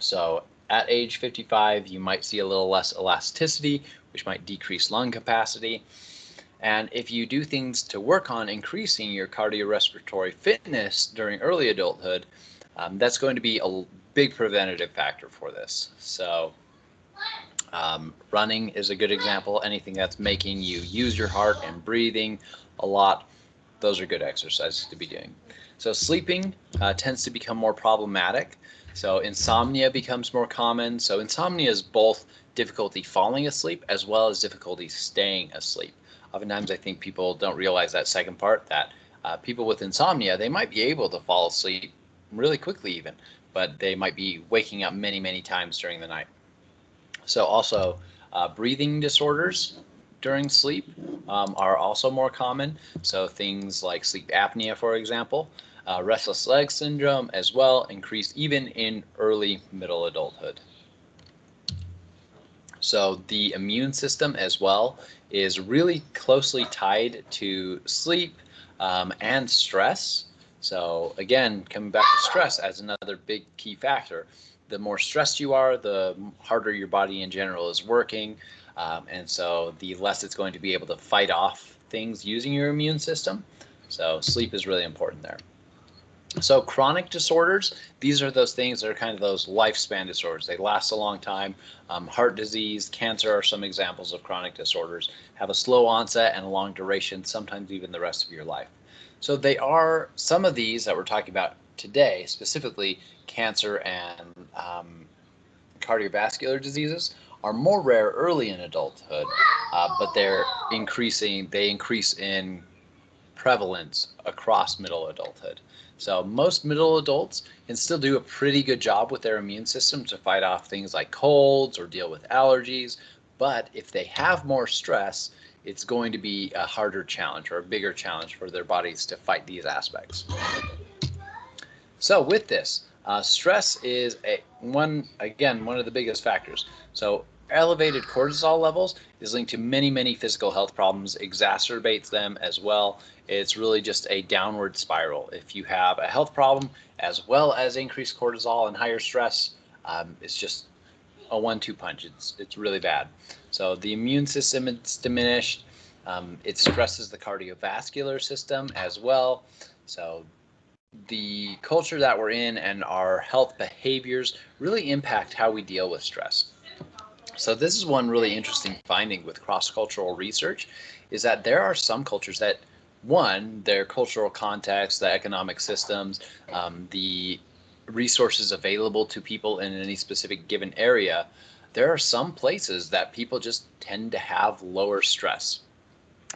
So, at age 55, you might see a little less elasticity, which might decrease lung capacity. And if you do things to work on increasing your cardiorespiratory fitness during early adulthood, that's going to be a big preventative factor for this. So running is a good example. Anything that's making you use your heart and breathing a lot, those are good exercises to be doing. So sleeping tends to become more problematic. So insomnia becomes more common. So insomnia is both difficulty falling asleep as well as difficulty staying asleep. Oftentimes I think people don't realize that second part, that people with insomnia, they might be able to fall asleep really quickly even, but they might be waking up many, many times during the night. So also breathing disorders during sleep are also more common. So things like sleep apnea, for example, restless leg syndrome as well, increased even in early middle adulthood. So the immune system as well is really closely tied to sleep and stress. So again, coming back to stress as another big key factor. The more stressed you are, the harder your body in general is working. And so the less it's going to be able to fight off things using your immune system. So sleep is really important there. So chronic disorders, these are those things that are kind of those lifespan disorders. They last a long time. Heart disease, cancer are some examples of chronic disorders. Have a slow onset and a long duration, sometimes even the rest of your life. So they are some of these that we're talking about today, specifically cancer and cardiovascular diseases, are more rare early in adulthood, but they increase in prevalence across middle adulthood. So most middle adults can still do a pretty good job with their immune system to fight off things like colds or deal with allergies. But if they have more stress, it's going to be a harder challenge or a bigger challenge for their bodies to fight these aspects. So with this, stress is one of the biggest factors. So elevated cortisol levels is linked to many, many physical health problems, exacerbates them as well. It's really just a downward spiral. If you have a health problem as well as increased cortisol and higher stress, it's just a 1-2 punch. It's really bad. So the immune system is diminished. It stresses the cardiovascular system as well. So the culture that we're in and our health behaviors really impact how we deal with stress. So this is one really interesting finding with cross-cultural research, is that there are some cultures that, one, their cultural context, the economic systems, the resources available to people in any specific given area, there are some places that people just tend to have lower stress.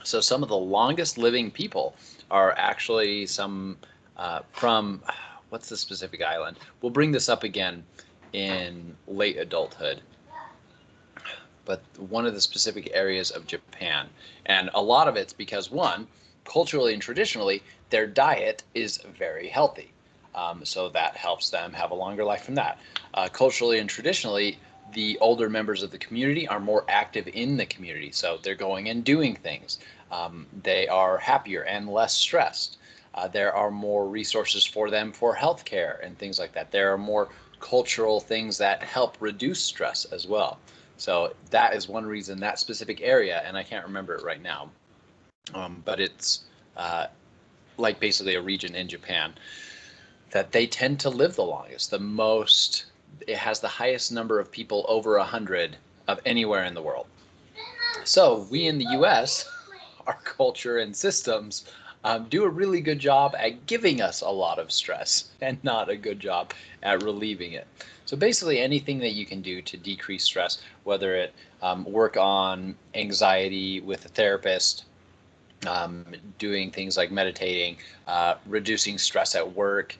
So some of the longest living people are actually some from, what's the specific island? We'll bring this up again in late adulthood, but one of the specific areas of Japan. And a lot of it's because, one, culturally and traditionally, their diet is very healthy. So that helps them have a longer life from that. Culturally and traditionally, the older members of the community are more active in the community. So they're going and doing things. They are happier and less stressed. There are more resources for them for healthcare and things like that. There are more cultural things that help reduce stress as well. So that is one reason that specific area, and I can't remember it right now, but it's like basically a region in Japan, that they tend to live the longest, the most. It has the highest number of people over 100 of anywhere in the world. So we in the US, our culture and systems do a really good job at giving us a lot of stress and not a good job at relieving it. So basically anything that you can do to decrease stress, whether it work on anxiety with a therapist, doing things like meditating, reducing stress at work,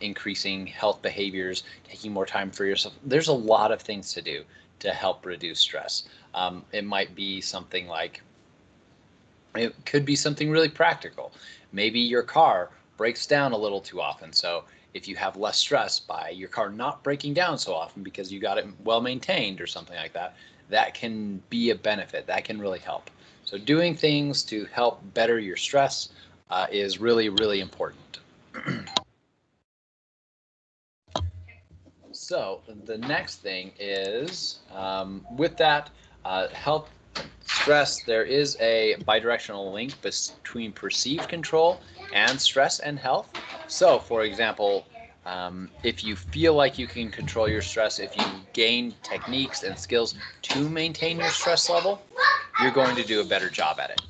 increasing health behaviors, taking more time for yourself. There's a lot of things to do to help reduce stress. It might be something like, it could be something really practical. Maybe your car breaks down a little too often. So if you have less stress by your car not breaking down so often because you got it well maintained or something like that, that can be a benefit. That can really help. So doing things to help better your stress is really, really important. So the next thing is, with that, stress, there is a bidirectional link between perceived control and stress and health. So, for example, if you feel like you can control your stress, if you gain techniques and skills to maintain your stress level, you're going to do a better job at it.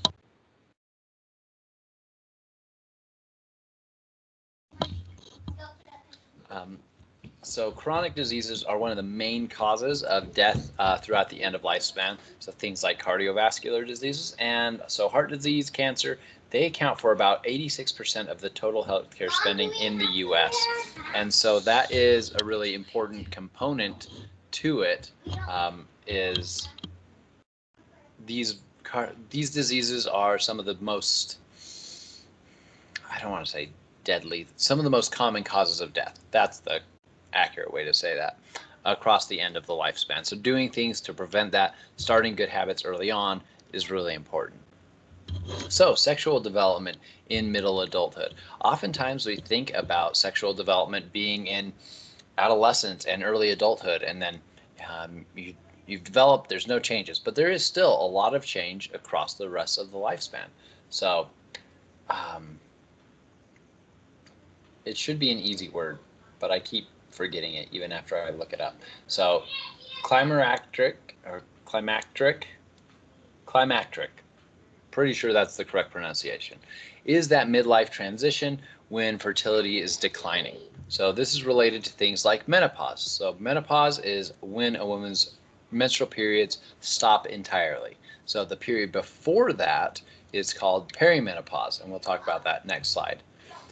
So chronic diseases are one of the main causes of death throughout the end of lifespan. So things like cardiovascular diseases and so heart disease, cancer, they account for about 86% of the total healthcare spending in the U.S. And so that is a really important component to it. Is these diseases are some of the most, I don't want to say deadly, some of the most common causes of death. That's the accurate way to say that, across the end of the lifespan. So doing things to prevent that, starting good habits early on, is really important. So sexual development in middle adulthood. Oftentimes we think about sexual development being in adolescence and early adulthood, and then you've developed, there's no changes, but there is still a lot of change across the rest of the lifespan. So it should be an easy word, but I keep forgetting it even after I look it up. So climacteric, pretty sure that's the correct pronunciation, is that midlife transition when fertility is declining. So this is related to things like menopause. So menopause is when a woman's menstrual periods stop entirely. So the period before that is called perimenopause, and we'll talk about that next slide.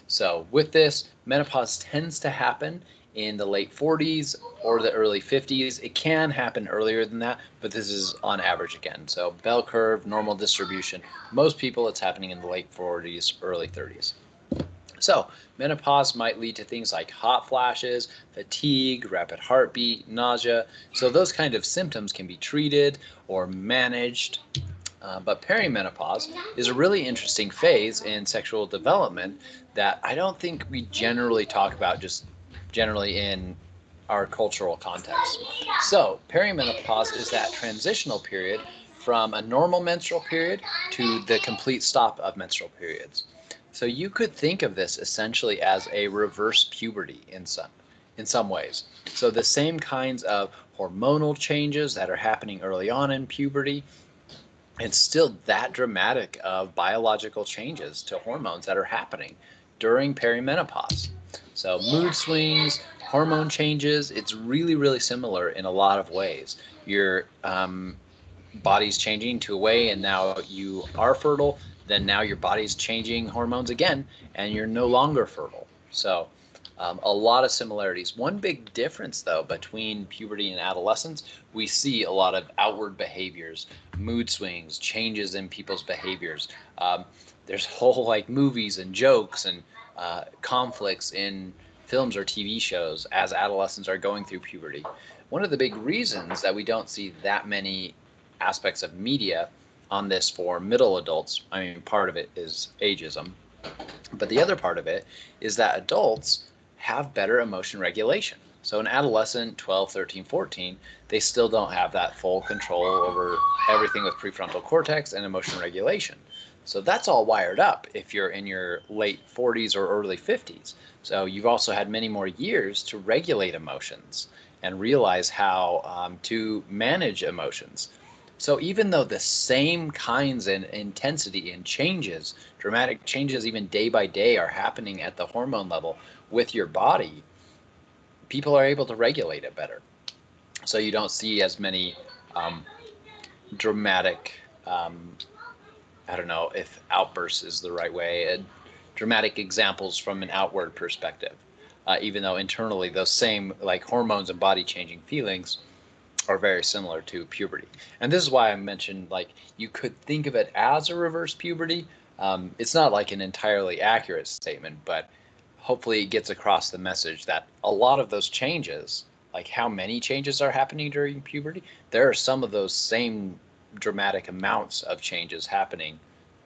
So with this, menopause tends to happen in the late 40s or the early 50s. It can happen earlier than that, but this is on average again. So bell curve, normal distribution. Most people, it's happening in the late 40s, early 30s. So menopause might lead to things like hot flashes, fatigue, rapid heartbeat, nausea. So those kind of symptoms can be treated or managed. But perimenopause is a really interesting phase in sexual development that I don't think we generally talk about just generally in our cultural context. So perimenopause is that transitional period from a normal menstrual period to the complete stop of menstrual periods. So you could think of this essentially as a reverse puberty in some ways. So the same kinds of hormonal changes that are happening early on in puberty, it's still that dramatic of biological changes to hormones that are happening during perimenopause. So mood swings, hormone changes, it's really, really similar in a lot of ways. Your body's changing to a way, and now you are fertile, then now your body's changing hormones again, and you're no longer fertile. So a lot of similarities. One big difference, though, between puberty and adolescence, we see a lot of outward behaviors, mood swings, changes in people's behaviors. There's whole like movies and jokes and conflicts in films or TV shows as adolescents are going through puberty. One of the big reasons that we don't see that many aspects of media on this for middle adults, I mean, part of it is ageism, but the other part of it is that adults have better emotion regulation. So an adolescent, 12, 13, 14, they still don't have that full control over everything with prefrontal cortex and emotion regulation. So that's all wired up if you're in your late 40s or early 50s. So you've also had many more years to regulate emotions and realize how to manage emotions. So even though the same kinds and intensity and changes, dramatic changes even day by day are happening at the hormone level with your body, people are able to regulate it better. So you don't see as many dramatic, I don't know if outbursts is the right way, dramatic examples from an outward perspective, even though internally those same like hormones and body changing feelings are very similar to puberty. And this is why I mentioned like you could think of it as a reverse puberty. It's not like an entirely accurate statement, but hopefully it gets across the message that a lot of those changes, like how many changes are happening during puberty, there are some of those same dramatic amounts of changes happening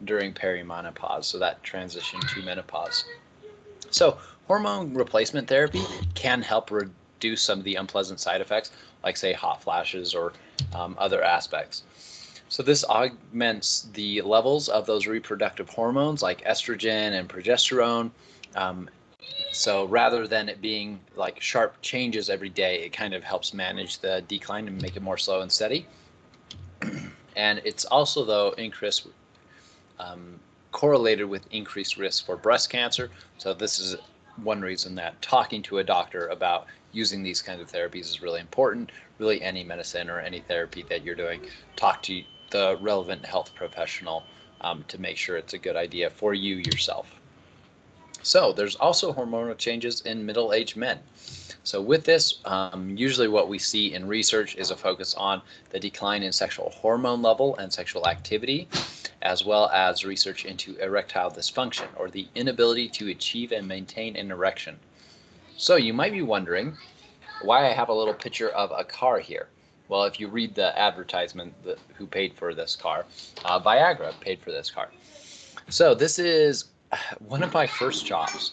during perimenopause, so that transition to menopause. So hormone replacement therapy can help reduce some of the unpleasant side effects, like say hot flashes or other aspects. So this augments the levels of those reproductive hormones like estrogen and progesterone. So rather than it being like sharp changes every day, it kind of helps manage the decline and make it more slow and steady. And it's also, though, correlated with increased risk for breast cancer. So this is one reason that talking to a doctor about using these kinds of therapies is really important. Really, any medicine or any therapy that you're doing, talk to the relevant health professional to make sure it's a good idea for you yourself. So there's also hormonal changes in middle-aged men. So with this, usually what we see in research is a focus on the decline in sexual hormone level and sexual activity, as well as research into erectile dysfunction, or the inability to achieve and maintain an erection. So you might be wondering why I have a little picture of a car here. Well, if you read the advertisement, who paid for this car, Viagra paid for this car. So this is one of my first jobs.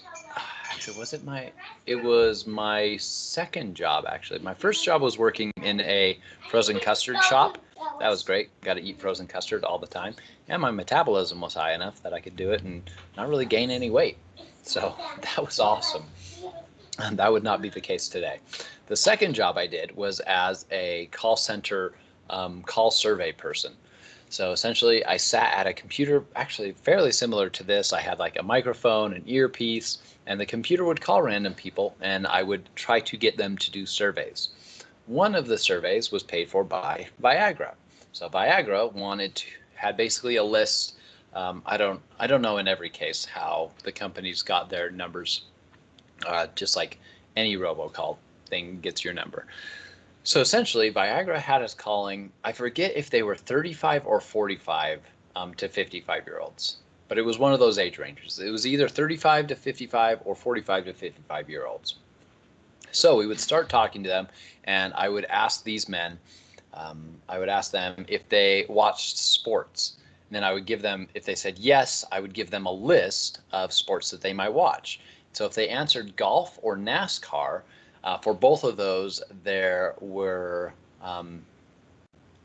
Actually, it was my second job, actually. My first job was working in a frozen custard shop. That was great. Got to eat frozen custard all the time. And my metabolism was high enough that I could do it and not really gain any weight. So that was awesome. And that would not be the case today. The second job I did was as a call center call survey person. So essentially, I sat at a computer, actually fairly similar to this. I had like a microphone, an earpiece, and the computer would call random people, and I would try to get them to do surveys. One of the surveys was paid for by Viagra. So Viagra had basically a list. I don't know in every case how the companies got their numbers, just like any robocall thing gets your number. So essentially, Viagra had us calling, I forget if they were 35 or 45 to 55-year-olds, but it was one of those age ranges. It was either 35 to 55 or 45 to 55-year-olds. So we would start talking to them, and I would ask these men, I would ask them if they watched sports. And then I would give them, if they said yes, I would give them a list of sports that they might watch. So if they answered golf or NASCAR, for both of those, there were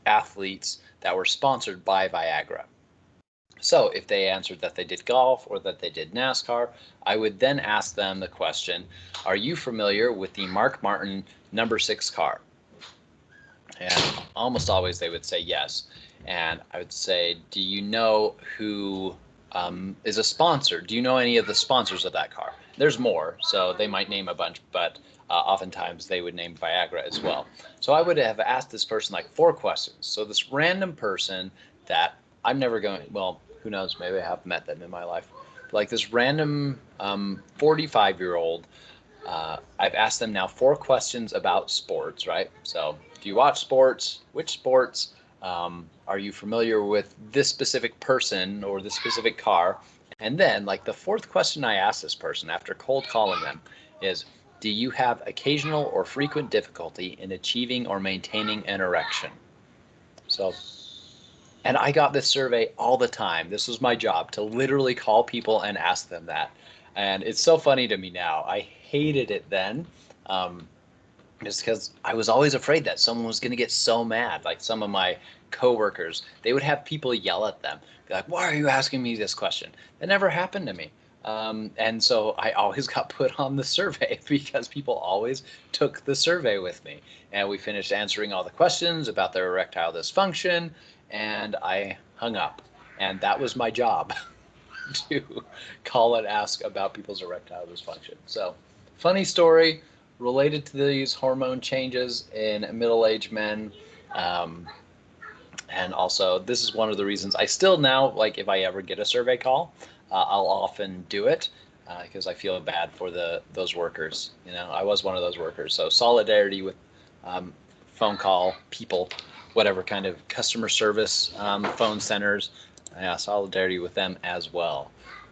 athletes that were sponsored by Viagra. So if they answered that they did golf or that they did NASCAR, I would then ask them the question, are you familiar with the Mark Martin number 6 car? And almost always they would say yes. And I would say, do you know who is a sponsor? Do you know any of the sponsors of that car? There's more, so they might name a bunch, but oftentimes they would name Viagra as well. So I would have asked this person like 4 questions. So this random person that I'm never going, well, who knows, maybe I have met them in my life. But like this random 45-year-old, I've asked them now 4 questions about sports, right? So do you watch sports? Which sports? Are you familiar with this specific person or this specific car? And then like the 4th question I asked this person after cold calling them is, do you have occasional or frequent difficulty in achieving or maintaining an erection? So, and I got this survey all the time. This was my job, to literally call people and ask them that. And it's so funny to me now. I hated it then, just because I was always afraid that someone was going to get so mad. Like some of my coworkers, they would have people yell at them, be like, why are you asking me this question? That never happened to me. And so I always got put on the survey because people always took the survey with me. And we finished answering all the questions about their erectile dysfunction, and I hung up. And that was my job, to call and ask about people's erectile dysfunction. So funny story related to these hormone changes in middle-aged men. And also, this is one of the reasons I still now, like if I ever get a survey call, I'll often do it because I feel bad for those workers. You know, I was one of those workers. So solidarity with phone call people, whatever kind of customer service, phone centers, solidarity with them as well.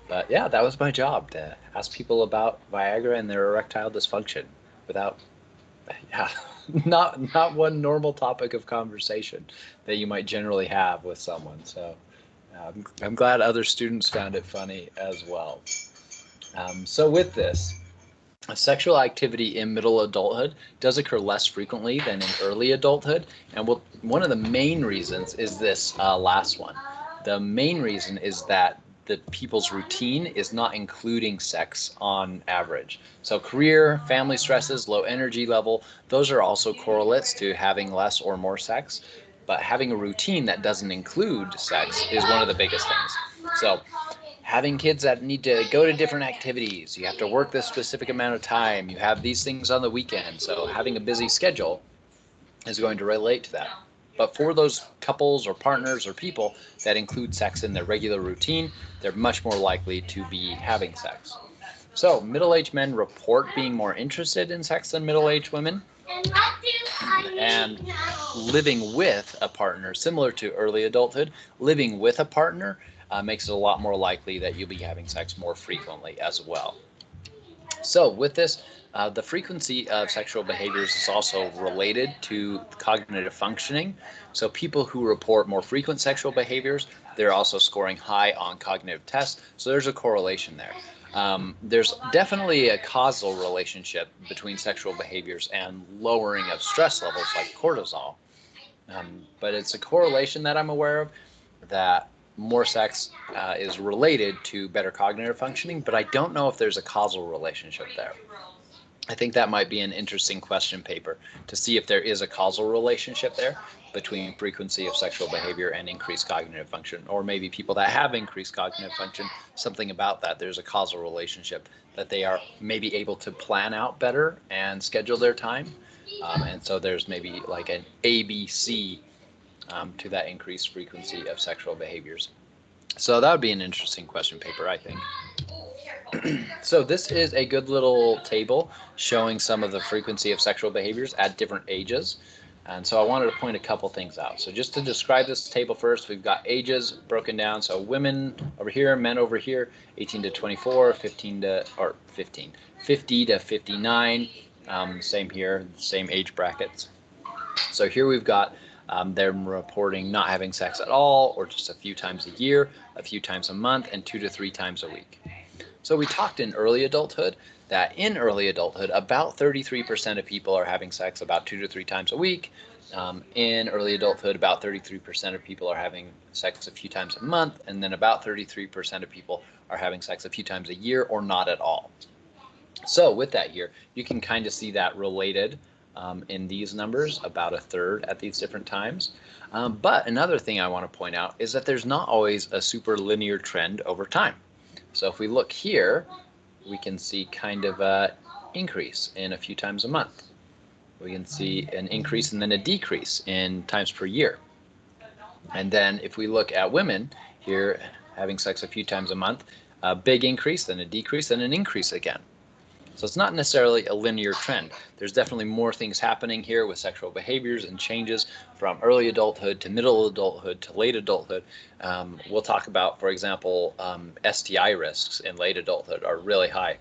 But yeah, that was my job, to ask people about Viagra and their erectile dysfunction without, not one normal topic of conversation that you might generally have with someone. So I'm glad other students found it funny as well. So with this, Sexual activity in middle adulthood does occur less frequently than in early adulthood, and one of the main reasons is this last one. The main reason is that the people's routine is not including sex on average. So career, family stresses, low energy level, those are also correlates to having less or more sex, but having a routine that doesn't include sex is one of the biggest things. So having kids that need to go to different activities, you have to work this specific amount of time, you have these things on the weekend, so having a busy schedule is going to relate to that. But for those couples or partners or people that include sex in their regular routine, they're much more likely to be having sex. So middle-aged men report being more interested in sex than middle-aged women. And living with a partner, similar to early adulthood, living with a partner makes it a lot more likely that you'll be having sex more frequently as well. So with this, the frequency of sexual behaviors is also related to cognitive functioning. So people who report more frequent sexual behaviors, they're also scoring high on cognitive tests. So there's a correlation there. There's definitely a causal relationship between sexual behaviors and lowering of stress levels like cortisol. But it's a correlation that I'm aware of, that more sex is related to better cognitive functioning, but I don't know if there's a causal relationship there. I think that might be an interesting question paper to see if there is a causal relationship there between frequency of sexual behavior and increased cognitive function, or maybe people that have increased cognitive function, something about that. There's a causal relationship that they are maybe able to plan out better and schedule their time. And so there's maybe like an ABC to that increased frequency of sexual behaviors. So that would be an interesting question paper, I think. So this is a good little table showing some of the frequency of sexual behaviors at different ages. And so I wanted to point a couple things out. So just to describe this table first, we've got ages broken down. So women over here, men over here, 18 to 24, 50 to 59. Same here, same age brackets. So here we've got them reporting not having sex at all, or just a few times a year, a few times a month, and 2 to 3 times a week. So we talked in early adulthood that in early adulthood, about 33% of people are having sex about 2 to 3 times a week. In early adulthood, about 33% of people are having sex a few times a month, and then about 33% of people are having sex a few times a year or not at all. So with that here, you can kind of see that related in these numbers, about a third at these different times. But another thing I want to point out is that there's not always a super linear trend over time. So if we look here, we can see kind of an increase in a few times a month. We can see an increase and then a decrease in times per year. And then if we look at women here having sex a few times a month, a big increase, then a decrease, then an increase again. So it's not necessarily a linear trend. There's definitely more things happening here with sexual behaviors and changes from early adulthood to middle adulthood to late adulthood. We'll talk about, for example, STI risks in late adulthood are really high.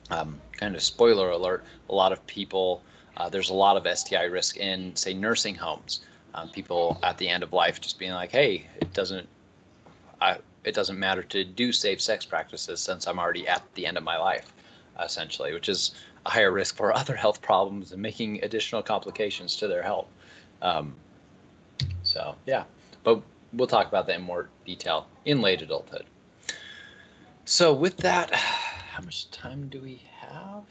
Kind of spoiler alert, a lot of people, there's a lot of STI risk in, say, nursing homes. People at the end of life just being like, hey, it doesn't matter to do safe sex practices since I'm already at the end of my life. Essentially, which is a higher risk for other health problems and making additional complications to their health. So yeah, but we'll talk about that in more detail in late adulthood. So with that, how much time do we have?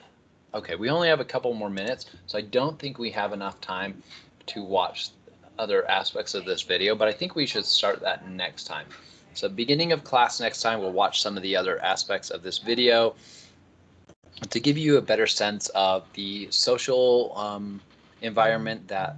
Okay, we only have a couple more minutes, so I don't think we have enough time to watch other aspects of this video, but I think we should start that next time. So beginning of class next time, we'll watch some of the other aspects of this video to give you a better sense of the social environment that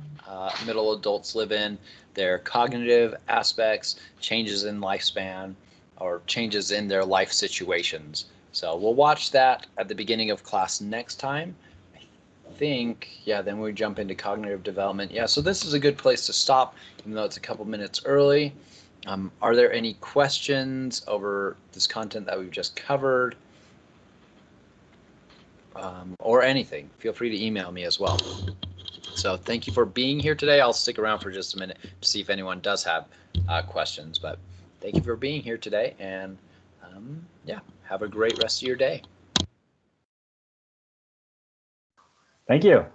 middle adults live in, their cognitive aspects, changes in lifespan, or changes in their life situations. So we'll watch that at the beginning of class next time. I think, yeah, then we jump into cognitive development. Yeah, so this is a good place to stop, even though it's a couple minutes early. Are there any questions over this content that we've just covered? Or anything, feel free to email me as well. So thank you for being here today. I'll stick around for just a minute to see if anyone does have questions, but thank you for being here today, and yeah, have a great rest of your day. Thank you.